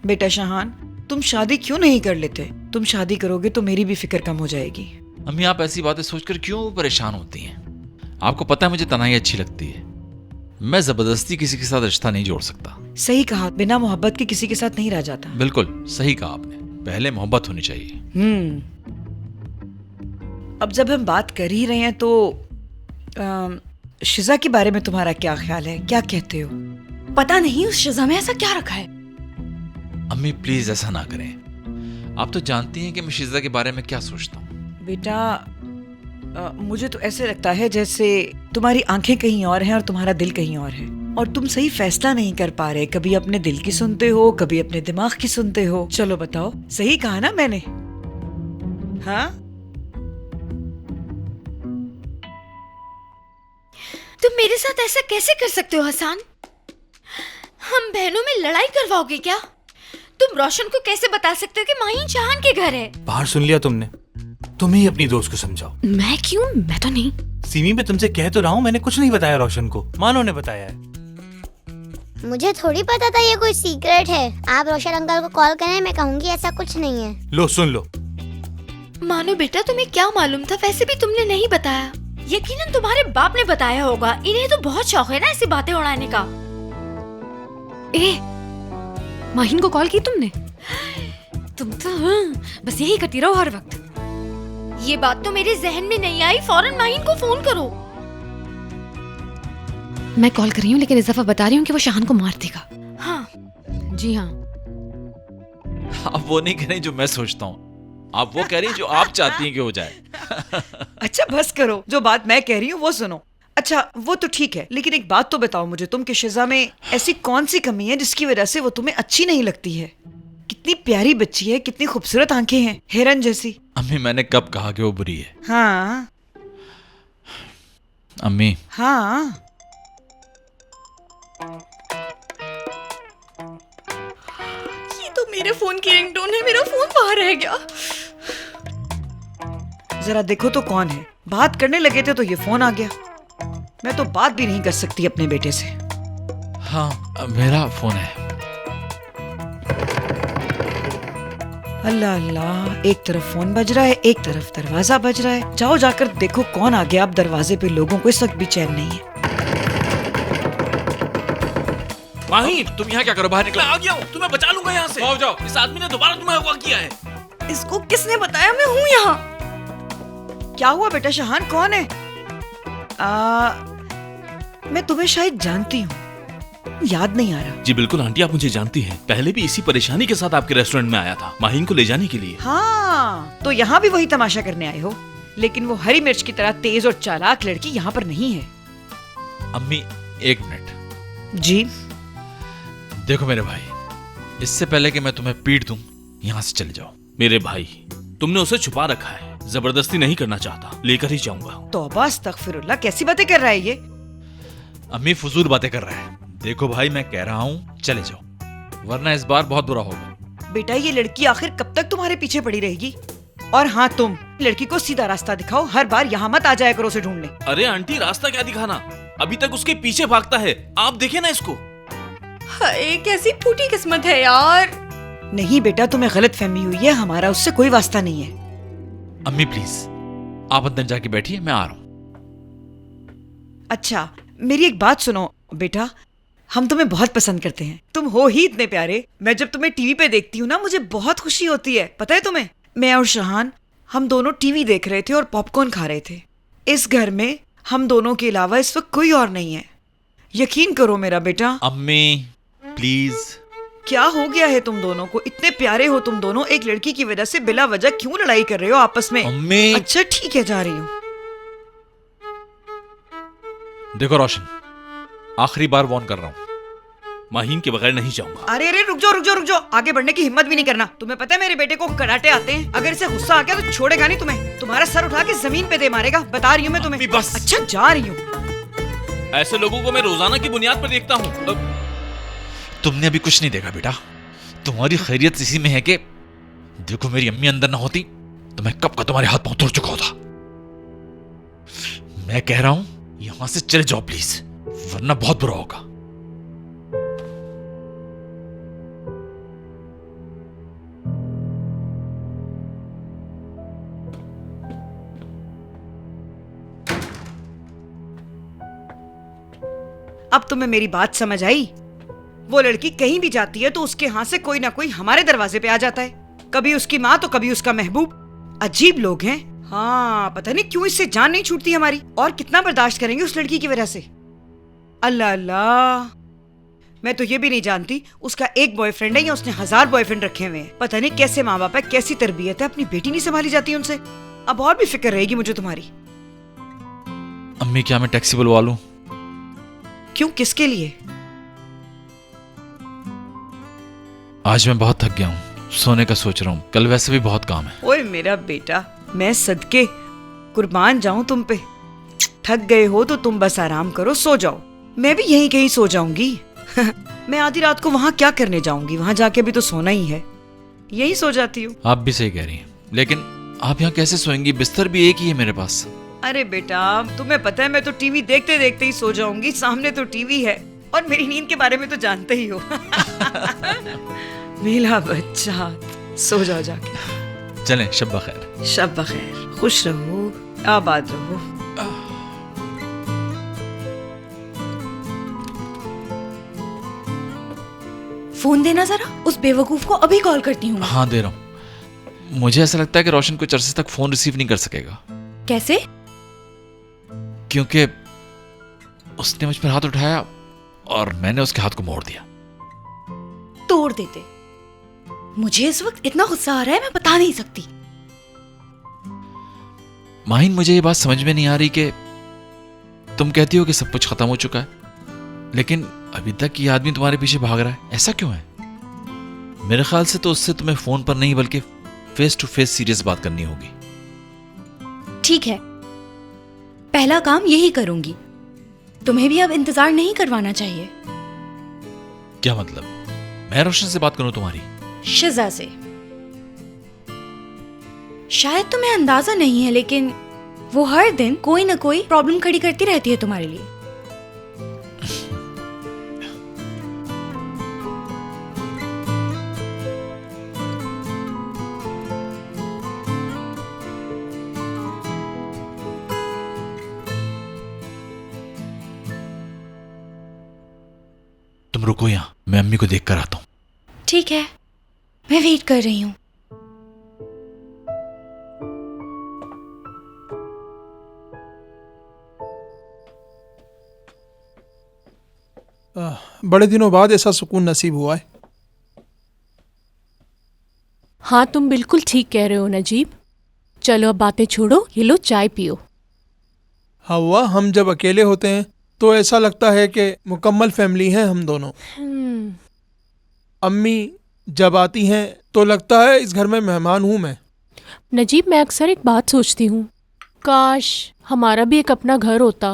बेटा शाहान, तुम शादी क्यों नहीं कर लेते? तुम शादी करोगे तो मेरी भी फिक्र कम हो जाएगी। अम्मी, आप ऐसी बातें सोचकर क्यों परेशान होती हैं? आपको पता है मुझे तन्हाई अच्छी लगती है। मैं जबरदस्ती किसी के साथ रिश्ता नहीं जोड़ सकता। सही कहा, बिना मोहब्बत के किसी के साथ नहीं रह जाता। बिल्कुल सही कहा आपने, पहले मोहब्बत होनी चाहिए। अब जब हम बात कर ही रहे हैं तो शिजा के बारे में तुम्हारा क्या ख्याल है? क्या कहते हो? पता नहीं उस शिजा में ऐसा क्या रखा है। अम्मी प्लीज ऐसा ना करें, आप तो जानती हैं कि मैं शिजा के बारे में क्या सोचता हूँ। बेटा, मुझे तो ऐसे लगता है जैसे तुम्हारी आंखें कहीं और हैं और तुम्हारा दिल कहीं और है, और तुम सही फैसला नहीं कर पा रहे। कभी अपने दिल की सुनते हो, कभी अपने दिमाग की सुनते हो। चलो बताओ, सही कहा ना मैंने? हाँ, तुम मेरे साथ ऐसा कैसे कर सकते हो हसन? हम बहनों में लड़ाई करवाओगे क्या? तुम रोशन को कैसे बता सकते हो कि माहीन शाहान के घर है? बाहर सुन लिया तुमने, तुम ही अपनी दोस्त को समझाओ। मैं क्यों? मैं तो नहीं। सीमी, मैं तुमसे कह तो रहा हूँ, मैंने कुछ नहीं बताया रोशन को, मानो ने बताया है। मुझे थोड़ी पता था ये कोई सीक्रेट है। आप रोशन अंकल को कॉल करें, मैं कहूँगी ऐसा कुछ नहीं है। लो सुन लो। मानो बेटा, तुम्हें क्या मालूम था? वैसे भी तुमने नहीं बताया। यकीनन तुम्हारे बाप ने बताया होगा। इन्हें तो बहुत शौक है ना ऐसी बातें उड़ाने का। माहीन को कॉल की तुमने? तुम तो बस यही करती रहो हर वक्त। ये बात तो मेरे जहन में नहीं आई। फौरन माहीन को फोन करो। मैं कॉल कर रही हूँ, लेकिन इस दफा बता रही हूँ कि वो शाहान को मार देगा। हाँ जी हाँ। आप वो नहीं कह रही जो मैं सोचता हूँ, आप वो कह रही जो आप चाहती हैं कि हो जाए। अच्छा बस करो, जो बात मैं कह रही हूँ वो सुनो। अच्छा वो तो ठीक है, लेकिन एक बात तो बताओ मुझे, तुम कि शिजा में ऐसी कौन सी कमी है जिसकी वजह से वो तुम्हें अच्छी नहीं लगती है? कितनी प्यारी बच्ची है, कितनी खूबसूरत आंखें हैं, हिरन जैसी। अम्मी, मैंने कब कहा कि वो बुरी है? हाँ अम्मी। हाँ, ये तो मेरे फोन की रिंगटोन है। मेरा फोन बाहर रह गया। जरा देखो तो कौन है। बात करने लगे थे तो ये फोन आ गया। मैं तो बात भी नहीं कर सकती अपने बेटे से। हाँ, मेरा फोन है। अल्लाह अल्लाह, एक तरफ फोन बज रहा है, एक तरफ दरवाजा बज रहा है। जाओ जाकर देखो कौन आ गया। अब दरवाजे पे लोगों को इस वक्त भी चैन नहीं है। माहीन, तुम यहाँ क्या करो? बाहर निकलो। मैं आ गया हूँ, तुम्हें बचा लूंगा यहाँ से। जाओ जाओ। इस आदमी ने दोबारा तुम्हें अगवा किया है। इसको किसने बताया मैं हूँ यहाँ? क्या हुआ बेटा शाहान, कौन है? मैं तुम्हें शायद जानती हूँ, याद नहीं आ रहा। जी बिल्कुल आंटी, आप मुझे जानती हैं। पहले भी इसी परेशानी के साथ आपके रेस्टोरेंट में आया था, माहीन को ले जाने के लिए। हाँ, तो यहाँ भी वही तमाशा करने आए हो। लेकिन वो हरी मिर्च की तरह तेज और चालाक लड़की यहाँ पर नहीं है। अम्मी एक मिनट। जी देखो मेरे भाई, इससे पहले कि मैं तुम्हें पीट दूं, यहाँ से चले जाओ। मेरे भाई, तुमने उसे छुपा रखा है, जबरदस्ती नहीं करना चाहता, लेकर ही जाऊंगा। तौबा अस्तगफिरुल्लाह, कैसी बातें कर रहा है ये? अम्मी फजूल बातें कर रहा है। देखो भाई, मैं कह रहा हूँ चले जाओ, वरना इस बार बहुत बुरा होगा। बेटा ये लड़की आखिर कब तक तुम्हारे पीछे पड़ी रहेगी? और हाँ, तुम लड़की को सीधा रास्ता दिखाओ, हर बार यहाँ मत आ जाया करो उसे ढूंढने। अरे आंटी, रास्ता क्या दिखाना, अभी तक उसके पीछे भागता है, आप देखे ना इसको। हाय, कैसी फूटी किस्मत है यार। नहीं बेटा, तुम्हें गलत फहमी हुई है, हमारा उससे कोई वास्ता नहीं है। अम्मी प्लीज आप अंदर जाके बैठिए, मैं आ रहा हूँ। अच्छा मेरी एक बात सुनो बेटा, हम तुम्हें बहुत पसंद करते हैं, तुम हो ही इतने प्यारे। मैं जब तुम्हें टीवी पे देखती हूँ ना, मुझे बहुत खुशी होती है। पता है तुम्हें, मैं और शाहान हम दोनों टीवी देख रहे थे और पॉपकॉर्न खा रहे थे। इस घर में हम दोनों के अलावा इस वक्त कोई और नहीं है। यकीन करो मेरा बेटा। अम्मी प्लीज। क्या हो गया है तुम दोनों को? इतने प्यारे हो तुम दोनों, एक लड़की की वजह से बिला वजह क्यों लड़ाई कर रहे हो आपस में? अम्मी। अच्छा ठीक है, जा रही हूँ। देखो रोशन, आखिरी बार वार्न कर रहा हूँ, माहीन के बगैर नहीं जाऊंगा। अरे अरे रुक जाओ रुक जाओ रुक जाओ, आगे बढ़ने की हिम्मत भी नहीं करना। तुम्हें पता है मेरे बेटे को कराटे आते हैं, अगर इसे गुस्सा आ गया तो छोड़ेगा नहीं तुम्हें, तुम्हारा सर उठा के जमीन पे दे मारेगा, बता रही हूँ मैं तुम्हें। बस। अच्छा जा रही हूँ। ऐसे लोगों को मैं रोजाना की बुनियाद पर देखता हूँ। तुमने अभी कुछ नहीं देखा बेटा, तुम्हारी खैरियत इसी में है कि देखो मेरी अम्मी अंदर ना होती तो मैं कब का तुम्हारे हाथ पांव तोड़ चुका होता। मैं कह रहा हूं यहां से चले जाओ प्लीज, वरना बहुत बुरा होगा। अब तुम्हें मेरी बात समझ आई? वो लड़की कहीं भी जाती है तो उसके हाथ से कोई ना कोई हमारे दरवाजे पे आ जाता है, कभी उसकी माँ तो कभी उसका महबूब। अजीब लोग हैं। हाँ, पता नहीं क्यों इससे जान नहीं छूटती हमारी, और कितना बर्दाश्त करेंगे उस लड़की की वजह से। अल्लाह अल्लाह, मैं तो ये भी नहीं जानती उसका एक बॉयफ्रेंड है या उसने 1000 बॉयफ्रेंड रखे हुए हैं। पता नहीं कैसे माँ बाप है, कैसी तरबियत है, अपनी बेटी नहीं संभाली जाती उनसे। अब और भी फिक्र रहेगी मुझे तुम्हारी। अम्मी क्या मैं टैक्सी बुलवा लूं? क्यों, किसके लिए? आज मैं बहुत थक गया हूँ, सोने का सोच रहा हूँ, कल वैसे भी बहुत काम है। ओए मेरा बेटा, मैं सदके कुर्बान जाऊं तुम पे। थक गए हो तो तुम बस आराम करो, सो जाओ। मैं भी यहीं कहीं सो जाऊंगी। मैं आधी रात को वहां क्या करने जाऊंगी, वहां जाके भी तो सोना ही है, यही सो जाती हूँ। आप भी सही कह रही हैं, लेकिन आप यहाँ कैसे सोएंगी? बिस्तर भी एक ही है मेरे पास। अरे बेटा, तुम्हें पता है मैं तो टीवी देखते देखते ही सो जाऊंगी, सामने तो टीवी है, और मेरी नींद के बारे में तो जानते ही हो। मेरा बच्चा, सो जाओ जाके। चलें, शब बखैर। शब बखैर, खुश रहो, आबाद रहो। फोन देना जरा, उस बेवकूफ को अभी कॉल करती हूँ। हाँ दे रहा हूँ। मुझे ऐसा लगता है कि रोशन कुछ अरसे तक फोन रिसीव नहीं कर सकेगा। कैसे? क्योंकि उसने मुझ पर हाथ उठाया और मैंने उसके हाथ को मोड़ दिया। तोड़ देते। मुझे इस वक्त इतना गुस्सा आ रहा है, मैं बता नहीं सकती। माहिन, मुझे ये बात समझ में नहीं आ रही कि तुम कहती हो कि सब कुछ खत्म हो चुका है, लेकिन अभी तक ये आदमी तुम्हारे पीछे भाग रहा है, ऐसा क्यों है? मेरे ख्याल से तो उससे तुम्हें फोन पर नहीं बल्कि फेस टू फेस सीरियस बात करनी होगी। ठीक है, पहला काम यही करूंगी। तुम्हें भी अब इंतजार नहीं करवाना चाहिए। क्या मतलब? मैं रोशन से बात करूं तुम्हारी? शिजा से। शायद तुम्हें अंदाजा नहीं है, लेकिन वो हर दिन कोई ना कोई प्रॉब्लम खड़ी करती रहती है तुम्हारे लिए। तुम रुको यहाँ, मैं अम्मी को देख कर आता हूँ। ठीक है, मैं वेट कर रही हूँ। बड़े दिनों बाद ऐसा सुकून नसीब हुआ है। हाँ, तुम बिल्कुल ठीक कह रहे हो नजीब। चलो अब बातें छोड़ो, ये लो चाय पियो। हवा, हम जब अकेले होते हैं तो ऐसा लगता है कि मुकम्मल फैमिली है हम दोनों। अम्मी जब आती हैं तो लगता है इस घर में मेहमान हूं मैं। नजीब, मैं अक्सर एक बात सोचती हूँ, काश हमारा भी एक अपना घर होता।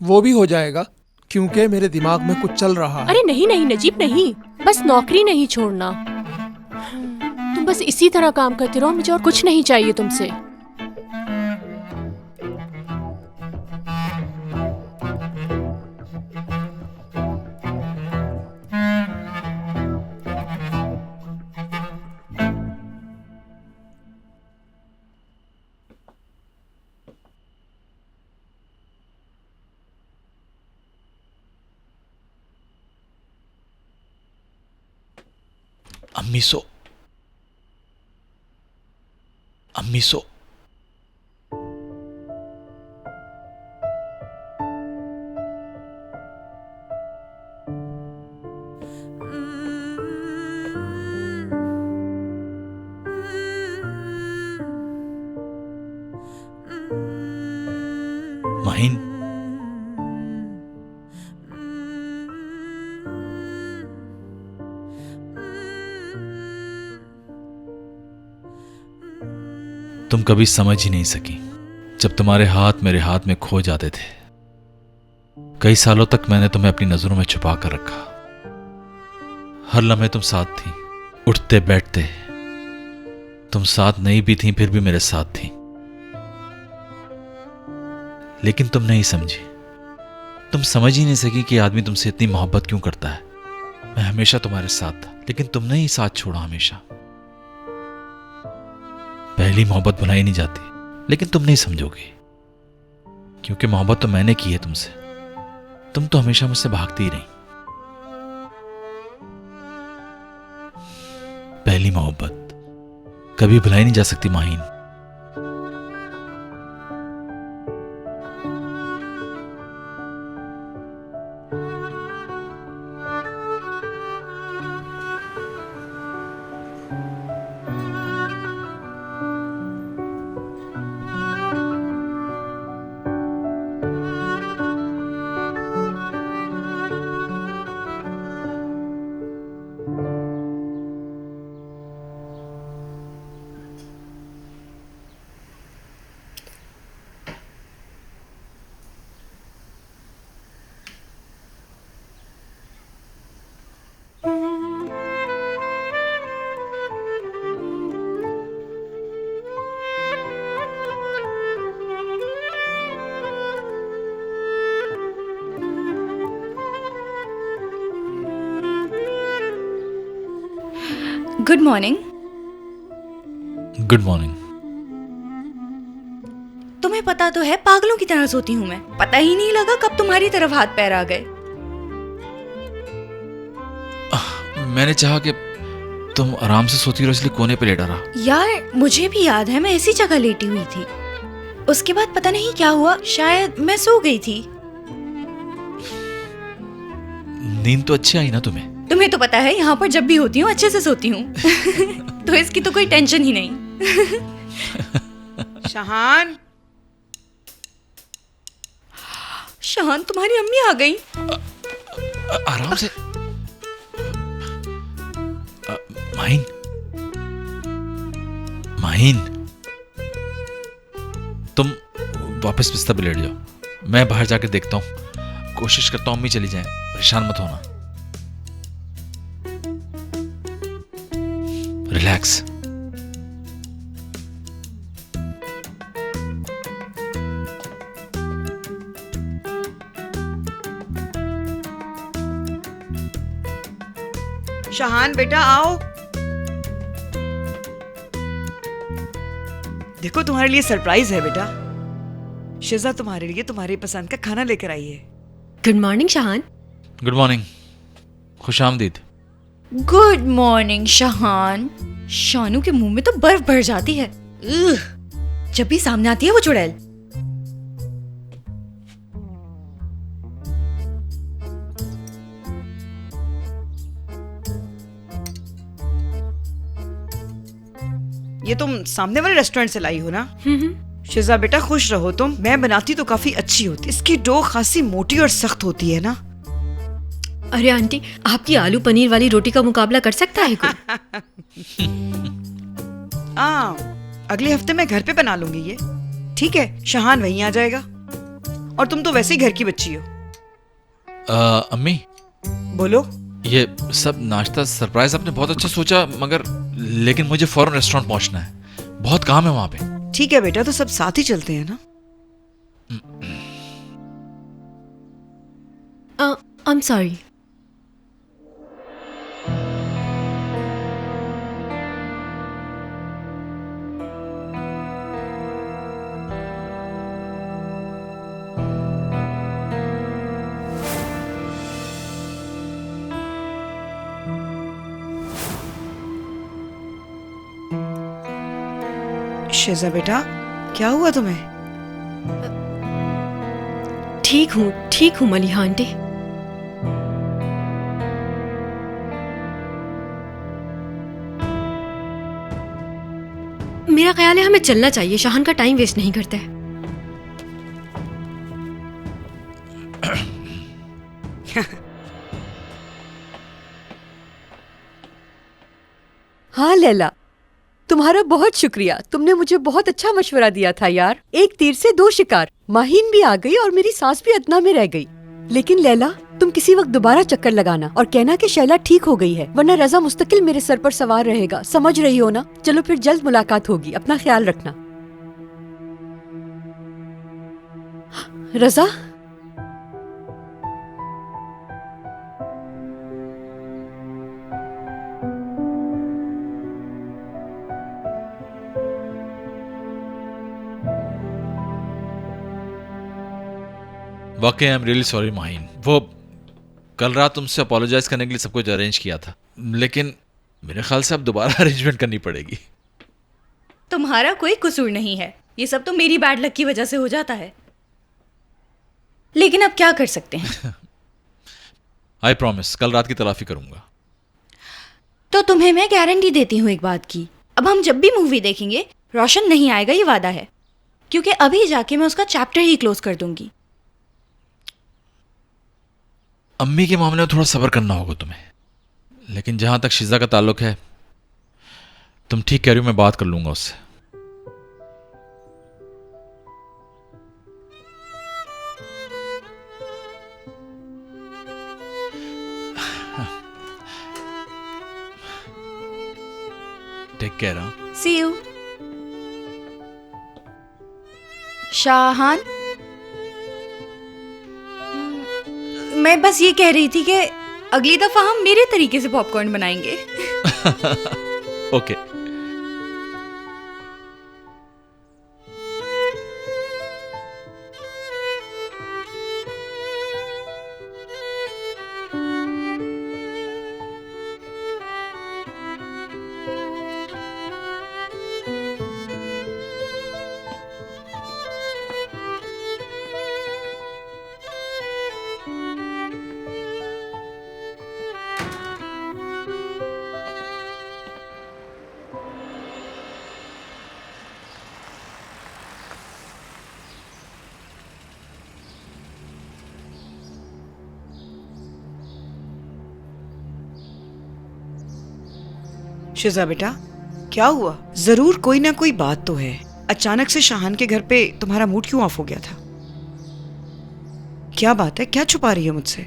वो भी हो जाएगा, क्योंकि मेरे दिमाग में कुछ चल रहा है। अरे नहीं नहीं नजीब, नहीं, बस नौकरी नहीं छोड़ना। तुम बस इसी तरह काम करते रहो, मुझे और कुछ नहीं चाहिए तुमसे। अम्मी सो, अम्मी सो। माहिन, तुम कभी समझ ही नहीं सकी जब तुम्हारे हाथ मेरे हाथ में खो जाते थे। कई सालों तक मैंने तुम्हें अपनी नजरों में छुपा कर रखा। हर लम्हे तुम साथ थी, उठते बैठते। तुम साथ नहीं भी थी फिर भी मेरे साथ थी, लेकिन तुम नहीं समझी। तुम समझ ही नहीं सकी कि आदमी तुमसे इतनी मोहब्बत क्यों करता है। मैं हमेशा तुम्हारे साथ था, लेकिन तुमने ही साथ छोड़ा हमेशा। पहली मोहब्बत भुलाई नहीं जाती, लेकिन तुम नहीं समझोगे, क्योंकि मोहब्बत तो मैंने की है तुमसे। तुम तो हमेशा मुझसे भागती ही रही। पहली मोहब्बत कभी भुलाई नहीं जा सकती Mahin. Good morning. Good morning. तुम्हें पता तो है पागलों की तरह सोती हूँ मैं। पता ही नहीं लगा कब तुम्हारी तरफ हाथ पैर आ गए। मैंने चाहा कि तुम आराम से सोती रहो, इसलिए कोने पे लेटा रहा। यार मुझे भी याद है मैं ऐसी जगह लेटी हुई थी। उसके बाद पता नहीं क्या हुआ, शायद मैं सो गई थी। नींद तो अच्छी आई ना तुम्हें? तुम्हें तो पता है यहाँ पर जब भी होती हूँ अच्छे से सोती हूँ। तो इसकी तो कोई टेंशन ही नहीं। शहान, शहान तुम्हारी अम्मी आ गई। आराम से। माहिन, माहिन, तुम वापस बिस्तर पे लेट जाओ। मैं बाहर जाकर देखता हूँ, कोशिश करता हूँ अम्मी चली जाए। परेशान मत होना, रिलैक्स। शहान बेटा आओ। देखो तुम्हारे लिए सरप्राइज है बेटा। शिजा तुम्हारे लिए तुम्हारी पसंद का खाना लेकर आई है। Good morning Shahan. Good morning, खुश आमदीद। गुड मॉर्निंग शहान। शानू के मुंह में तो बर्फ भर जाती है। जब भी सामने आती है वो चुड़ैल। ये तुम सामने वाले रेस्टोरेंट से लाई हो ना? शिजा बेटा खुश रहो तुम। मैं बनाती तो काफी अच्छी होती। इसकी डो खासी मोटी और सख्त होती है ना। अरे आंटी, आपकी आलू पनीर वाली रोटी का मुकाबला कर सकता है कोई? अगले हफ्ते मैं घर पे बना लूंगी ये। ठीक है, शहान वहीं आ जाएगा। और तुम तो वैसे ही घर की बच्ची हो। अम्मी बोलो। ये सब नाश्ता सरप्राइज आपने बहुत अच्छा सोचा, मगर लेकिन मुझे फौरन रेस्टोरेंट पहुंचना है, बहुत काम है वहां पे। ठीक है बेटा, तो सब साथ ही चलते हैं ना। I am sorry. शिजा बेटा, क्या हुआ तुम्हें? ठीक हूँ मलिहा आंटी। मेरा ख्याल है हमें चलना चाहिए। शहान का टाइम वेस्ट नहीं करते। हाँ लैला, तुम्हारा बहुत शुक्रिया। तुमने मुझे बहुत अच्छा मशवरा दिया था यार। एक तीर से दो शिकार। माहीन भी आ गई और मेरी सांस भी अदना में रह गई। लेकिन लैला, तुम किसी वक्त दोबारा चक्कर लगाना और कहना कि शैला ठीक हो गई है, वरना रजा मुस्तकिल मेरे सर पर सवार रहेगा। समझ रही हो ना? चलो फिर जल्द मुलाकात होगी। अपना ख्याल रखना। रजा, वाकई I am really sorry Maheen. वो कल रात तुमसे अपोलोजाइज करने के लिए सब कुछ अरेंज किया था, लेकिन मेरे ख्याल से अब दोबारा अरेंजमेंट करनी पड़ेगी। तुम्हारा कोई कसूर नहीं है, ये सब तो मेरी बैड लक की वजह से हो जाता है। लेकिन अब क्या कर सकते हैं? आई प्रॉमिस कल रात की तलाफी करूंगा। तो तुम्हें मैं गारंटी देती हूँ एक बात की, अब हम जब भी मूवी देखेंगे रोशन नहीं आएगा, ये वादा है। क्योंकि अभी जाके मैं उसका चैप्टर ही क्लोज कर दूंगी। अम्मी के मामले में थोड़ा सब्र करना होगा तुम्हें, लेकिन जहां तक शिजा का ताल्लुक है, तुम ठीक कह रही हो, मैं बात कर लूंगा उससे। Take care. See you. Shahan, मैं बस ये कह रही थी कि अगली दफा हम मेरे तरीके से पॉपकॉर्न बनाएंगे। ओके। शिजा बेटा, क्या हुआ? जरूर कोई ना कोई बात तो है। अचानक से शाहान के घर पे तुम्हारा मूड क्यों ऑफ हो गया था? क्या बात है? क्या छुपा रही है मुझसे?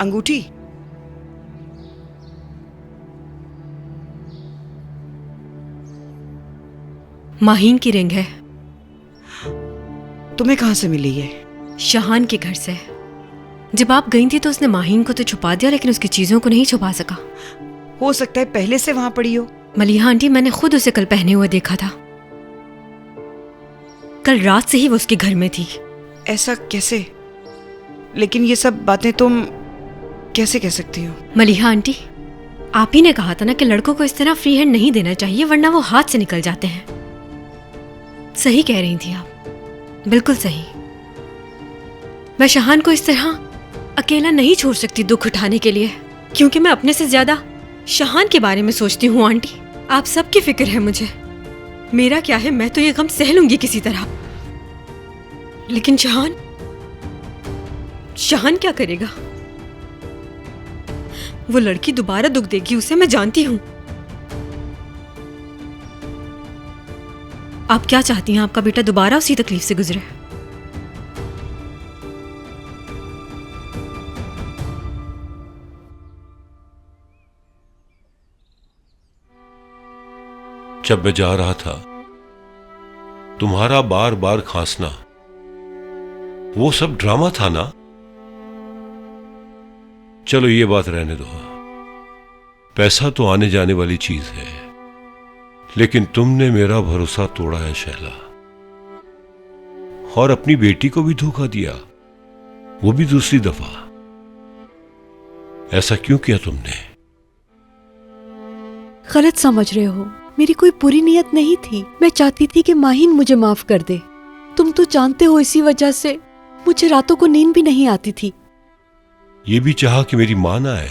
अंगूठी? माहीन की रिंग है। तुम्हें कहां से मिली ये? शाहान के घर से। जब आप गई थी तो उसने माहीन को तो छुपा दिया, लेकिन उसकी चीजों को नहीं छुपा सका। हो सकता है पहले से वहां पड़ी हो। मलिहा आंटी, मैंने खुद उसे कल पहने हुए देखा था। कल रात से ही वो उसके घर में थी। ऐसा कैसे? लेकिन ये सब बातें तुम कैसे कह सकती हो? मलिहा आंटी, आप ही ने कहा था ना कि लड़कों को इस तरह फ्री हैंड नहीं देना चाहिए, वरना वो हाथ से निकल जाते हैं। सही कह रही थी आप, बिल्कुल सही। मैं शाहान को इस तरह अकेला नहीं छोड़ सकती दुख उठाने के लिए, क्योंकि मैं अपने से ज्यादा शाहान के बारे में सोचती हूँ। आंटी, आप सबकी फिक्र है मुझे। मेरा क्या है, मैं तो ये गम सह लूंगी किसी तरह, लेकिन शाहान क्या करेगा? वो लड़की दोबारा दुख देगी उसे, मैं जानती हूँ। आप क्या चाहती हैं आपका बेटा दोबारा उसी तकलीफ से गुजरे? जब मैं जा रहा था, तुम्हारा बार बार खांसना, वो सब ड्रामा था ना? चलो ये बात रहने दो। पैसा तो आने जाने वाली चीज है, लेकिन तुमने मेरा भरोसा तोड़ा है शैला, और अपनी बेटी को भी धोखा दिया, वो भी दूसरी दफा। ऐसा क्यों किया तुमने? गलत समझ रहे हो, मेरी कोई बुरी नीयत नहीं थी। मैं चाहती थी कि माहीन मुझे माफ कर दे। तुम तो जानते हो इसी वजह से मुझे रातों को नींद भी नहीं आती थी। ये भी चाहा कि मेरी मां ना आए।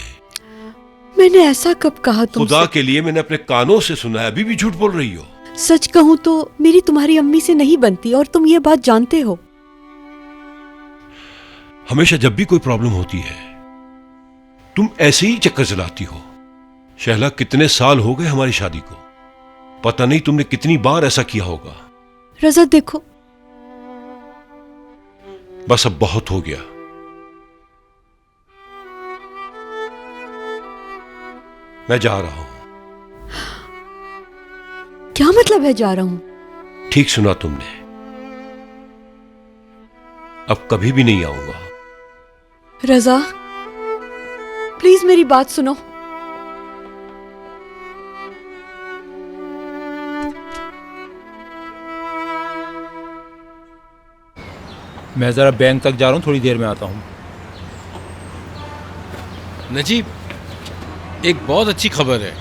मैंने ऐसा कब कहा तुमसे? खुदा के लिए, मैंने अपने कानों से सुना है। अभी भी झूठ बोल रही हो। सच कहूं तो मेरी तुम्हारी अम्मी से नहीं बनती और तुम ये बात जानते हो। हमेशा जब भी कोई प्रॉब्लम होती है तुम ऐसे ही चक्कर चलाती हो। शहला, कितने साल हो गए हमारी शादी को, पता नहीं तुमने कितनी बार ऐसा किया होगा। रजा देखो, बस अब बहुत हो गया। मैं जा रहा हूं। क्या मतलब है जा रहा हूं? ठीक सुना तुमने, अब कभी भी नहीं आऊंगा। रजा प्लीज मेरी बात सुनो। मैं जरा बैंक तक जा रहा हूँ, थोड़ी देर में आता हूँ। नजीब, एक बहुत अच्छी खबर है।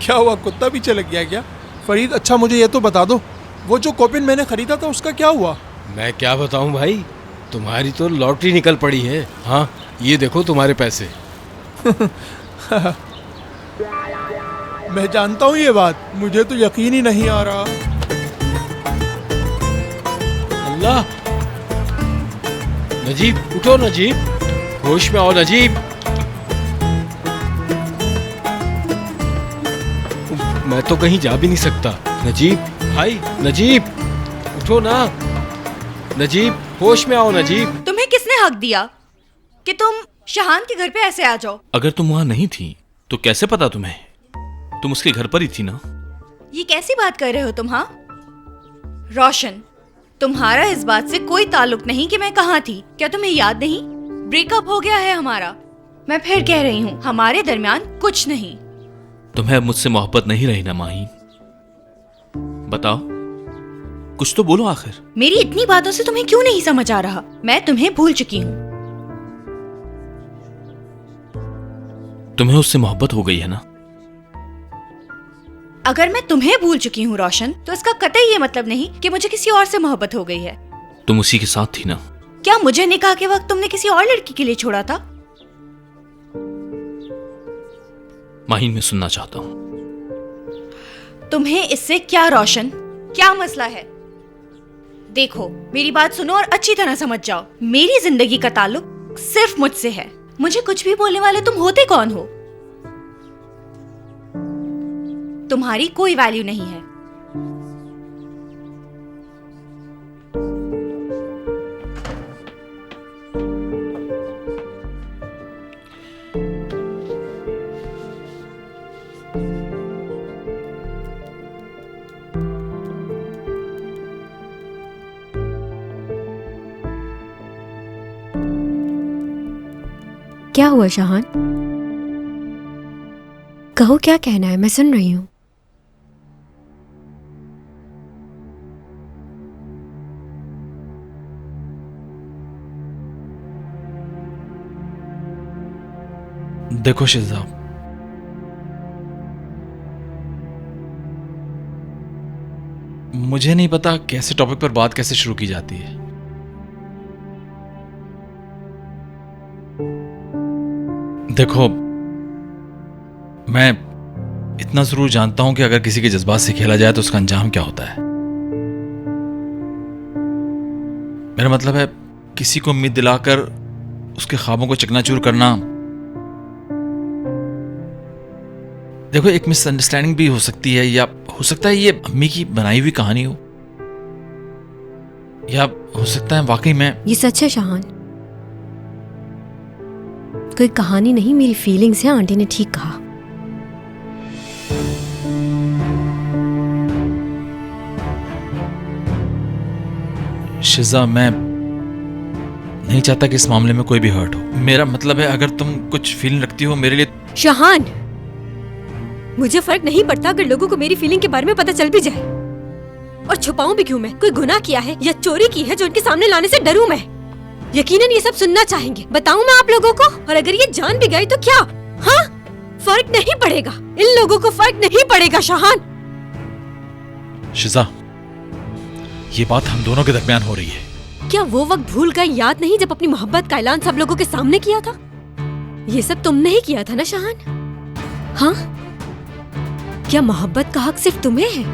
क्या हुआ, कुत्ता पीछे लग गया क्या? फरीद, अच्छा मुझे ये तो बता दो, वो जो कॉपिन मैंने खरीदा था उसका क्या हुआ? मैं क्या बताऊं भाई, तुम्हारी तो लॉटरी निकल पड़ी है। हाँ, ये देखो तुम्हारे पैसे। मैं जानता हूँ ये बात, मुझे तो यकीन ही नहीं आ रहा। अल्लाह, नजीब उठो, नजीब होश में आओ। नजीब, मैं तो कहीं जा भी नहीं सकता। नजीब भाई, नजीब उठो ना। नजीब होश में आओ। नजीब, तुम्हें किसने हक दिया कि तुम शहान के घर पे ऐसे आ जाओ? अगर तुम वहां नहीं थी तो कैसे पता तुम्हें? तुम उसके घर पर ही थी ना। ये कैसी बात कर रहे हो तुम? हाँ रोशन, तुम्हारा इस बात से कोई ताल्लुक नहीं कि मैं कहाँ थी। क्या तुम्हें याद नहीं? ब्रेकअप हो गया है हमारा। मैं फिर कह रही हूँ, हमारे दरमियान कुछ नहीं। तुम्हें अब मुझसे मोहब्बत नहीं रही ना माही? बताओ, कुछ तो बोलो आखिर। मेरी इतनी बातों से तुम्हें क्यों नहीं समझ आ रहा? मैं तुम्हें भूल चुकी हूँ। तुम्हें उससे मोहब्बत हो गई है ना? अगर मैं तुम्हें भूल चुकी हूँ रोशन, तो इसका कतई ये मतलब नहीं कि मुझे किसी और से मोहब्बत हो गई है। तुम उसी के साथ थी ना? क्या मुझे निकाह के वक्त तुमने किसी और लड़की के लिए छोड़ा था? माहीन, मैं सुनना चाहता हूँ। तुम्हें इससे क्या रोशन, क्या मसला है? देखो, मेरी बात सुनो और अच्छी तरह समझ जाओ। मेरी जिंदगी का ताल्लुक सिर्फ मुझसे है। मुझे कुछ भी बोलने वाले तुम होते कौन हो? तुम्हारी कोई वैल्यू नहीं है। क्या हुआ शहान? कहो क्या कहना है, मैं सुन रही हूँ। देखो शिजा, मुझे नहीं पता कैसे टॉपिक पर बात कैसे शुरू की जाती है। देखो, मैं इतना जरूर जानता हूं कि अगर किसी के जज्बात से खेला जाए तो उसका अंजाम क्या होता है। मेरा मतलब है, किसी को उम्मीद दिलाकर उसके ख्वाबों को चकनाचूर करना। देखो, एक मिसअंडरस्टैंडिंग भी हो सकती है, या हो सकता है ये अम्मी की बनाई हुई कहानी हो, या हो सकता है वाकई में। ये सच है शहान, कोई कहानी नहीं, मेरी फीलिंग्स है। आंटी ने ठीक कहा। शिजा, मैं नहीं चाहता कि इस मामले में कोई भी हर्ट हो। मेरा मतलब है, अगर तुम कुछ फीलिंग रखती हो मेरे लिए। शहान, मुझे फर्क नहीं पड़ता अगर लोगों को मेरी फीलिंग के बारे में पता चल भी जाए। और छुपाऊं भी क्यों मैं? कोई गुनाह किया है या चोरी की है जो उनके सामने लाने से डरूं मैं? यकीनन ये सब सुनना चाहेंगे। बताऊं मैं आप लोगों को? और अगर ये जान भी गई तो क्या? हाँ, फर्क नहीं पड़ेगा। इन लोगों को फर्क नहीं पड़ेगा शहान। शिजा, ये बात हम दोनों के दरमियान हो रही है। क्या वो वक्त भूल गए, याद नहीं, जब अपनी मोहब्बत का ऐलान सब लोगों के सामने किया था? ये सब तुमने ही किया था ना शहान? हाँ, क्या मोहब्बत का हक सिर्फ तुम्हें है?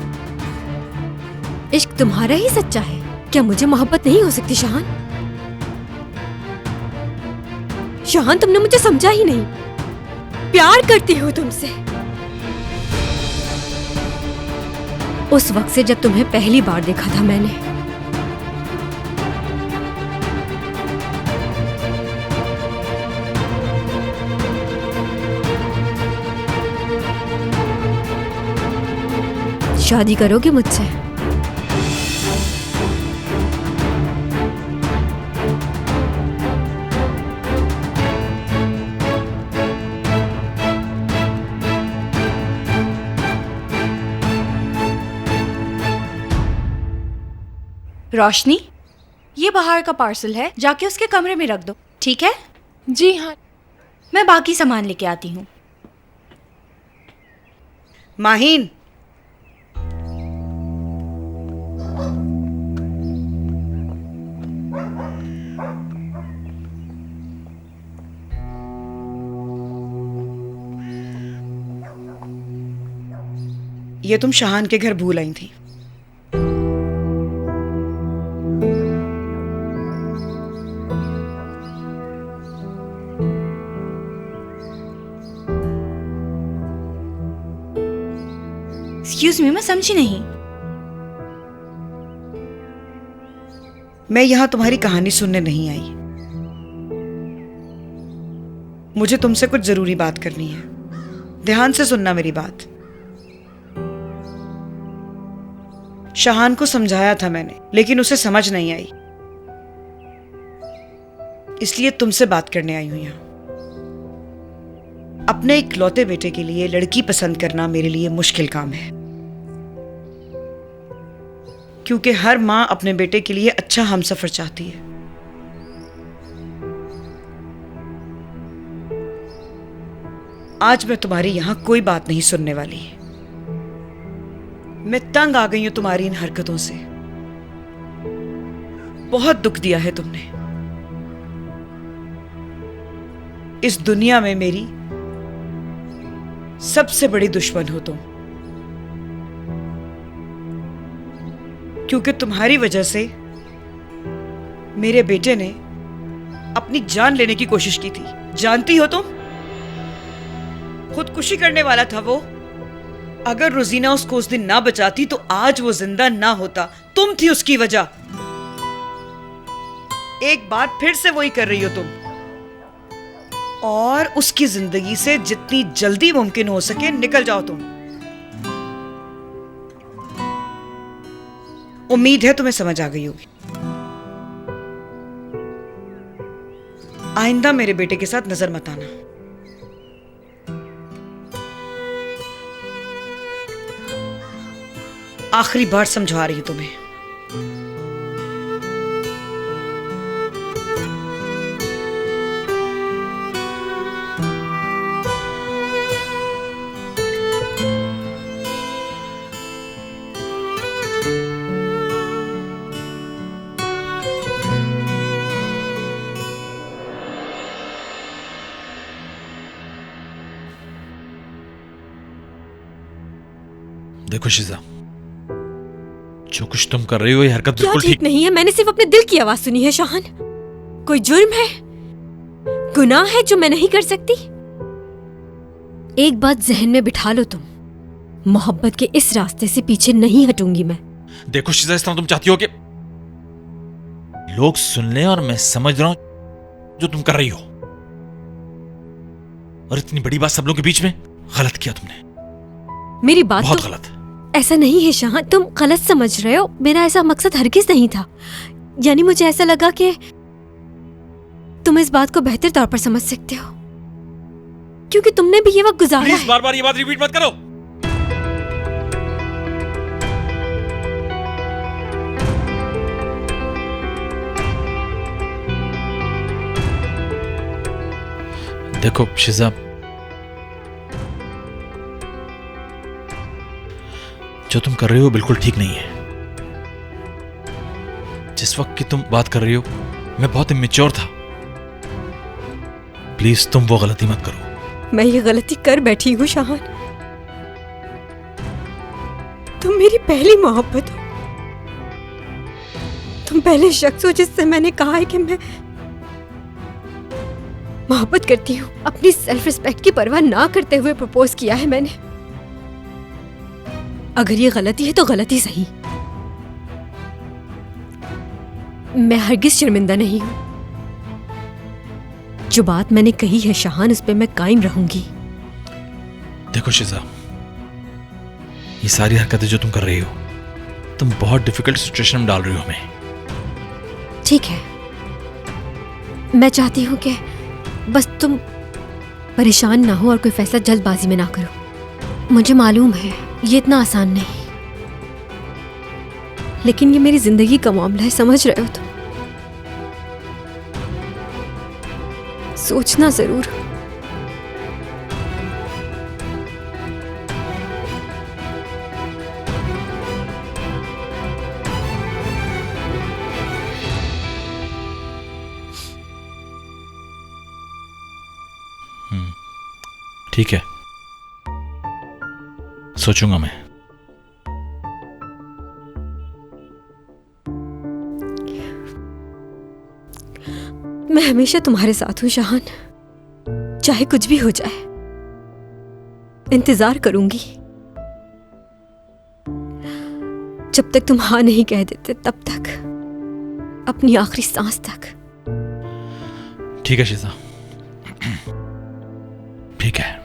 तुम्हारा ही सच्चा है। क्या मुझे मोहब्बत नहीं हो सकती शाहान? शाहान, तुमने मुझे समझा ही नहीं। प्यार करती हूँ तुमसे। उस वक्त से जब तुम्हें पहली बार देखा था मैंने, शादी करोगे मुझसे? रोशनी, ये बाहर का पार्सल है, जाके उसके कमरे में रख दो, ठीक है? जी हाँ। मैं बाकी सामान लेके आती हूँ। माहीन, ये तुम शाहान के घर भूल आई थी। एक्सक्यूज मी, मैं समझी नहीं। मैं यहां तुम्हारी कहानी सुनने नहीं आई। मुझे तुमसे कुछ जरूरी बात करनी है। ध्यान से सुनना मेरी बात। शाहान को समझाया था मैंने, लेकिन उसे समझ नहीं आई, इसलिए तुमसे बात करने आई हूं यहां। अपने इकलौते बेटे के लिए लड़की पसंद करना मेरे लिए मुश्किल काम है, क्योंकि हर मां अपने बेटे के लिए अच्छा हमसफर चाहती है। आज मैं तुम्हारी यहां कोई बात नहीं सुनने वाली। मैं तंग आ गई हूं तुम्हारी इन हरकतों से। बहुत दुख दिया है तुमने। इस दुनिया में मेरी सबसे बड़ी दुश्मन हो तुम, क्योंकि तुम्हारी वजह से मेरे बेटे ने अपनी जान लेने की कोशिश की थी। जानती हो तुम, खुदकुशी करने वाला था वो। अगर रोजीना उसको उस दिन ना बचाती तो आज वो जिंदा ना होता। तुम थी उसकी वजह। एक बार फिर से वही कर रही हो तुम, और उसकी जिंदगी से जितनी जल्दी मुमकिन हो सके निकल जाओ तुम। उम्मीद है तुम्हें समझ आ गई होगी। आइंदा मेरे बेटे के साथ नजर मत आना। आखिरी बार समझा रही हूं तुम्हें। देखो शिजा, जो कुछ तुम कर रही हो ये हरकत बिल्कुल ठीक नहीं है। मैंने सिर्फ अपने दिल की आवाज सुनी है शाहान। कोई जुर्म है, गुनाह है जो मैं नहीं कर सकती? एक बात जहन में बिठा लो तुम, मोहब्बत के इस रास्ते से पीछे नहीं हटूंगी मैं। देखो शिजा, इस तरह तुम चाहती हो कि लोग सुन लें, और मैं समझ रहा हूं जो तुम कर रही हो, और इतनी बड़ी बात सब लोगों के बीच में। गलत किया तुमने, मेरी बात बहुत तो गलत। ऐसा नहीं है शाहान, तुम गलत समझ रहे हो। मेरा ऐसा मकसद हरगिज नहीं था। यानी मुझे ऐसा लगा कि तुम इस बात को बेहतर तौर पर समझ सकते हो, क्योंकि तुमने भी ये वक्त गुजारा है। बार बार ये बात रिपीट मत करो। देखो शिजा, जो तुम कर रही हो बिल्कुल ठीक नहीं है। जिस वक्त की तुम बात कर रही हो मैं बहुत इमेच्योर था। प्लीज तुम वो गलती मत करो। मैं ये गलती कर बैठी हूँ शाहान। तुम मेरी पहली मोहब्बत हो, तुम पहले शख्स हो जिससे मैंने कहा है कि मैं मोहब्बत करती हूँ। अपनी सेल्फ रिस्पेक्ट की परवाह ना करते हुए प्रपोज किया है मैंने। अगर ये गलती है तो गलती सही। मैं हरगिज शर्मिंदा नहीं हूं। जो बात मैंने कही है शाहान, उस पर मैं कायम रहूंगी। देखो शिजा, ये सारी हरकतें जो तुम कर रही हो, तुम बहुत डिफिकल्ट सिचुएशन में डाल रही हो हमें। ठीक है, मैं चाहती हूं कि बस तुम परेशान ना हो और कोई फैसला जल्दबाजी में ना करो। मुझे मालूम है ये इतना आसान नहीं, लेकिन ये मेरी जिंदगी का मामला है, समझ रहे हो तुम? सोचना जरूर। ठीक है, सोचूंगा मैं। मैं हमेशा तुम्हारे साथ हूं शाहान, चाहे कुछ भी हो जाए। इंतजार करूंगी जब तक तुम हाँ नहीं कह देते, तब तक, अपनी आखिरी सांस तक। ठीक है शिजा, ठीक है।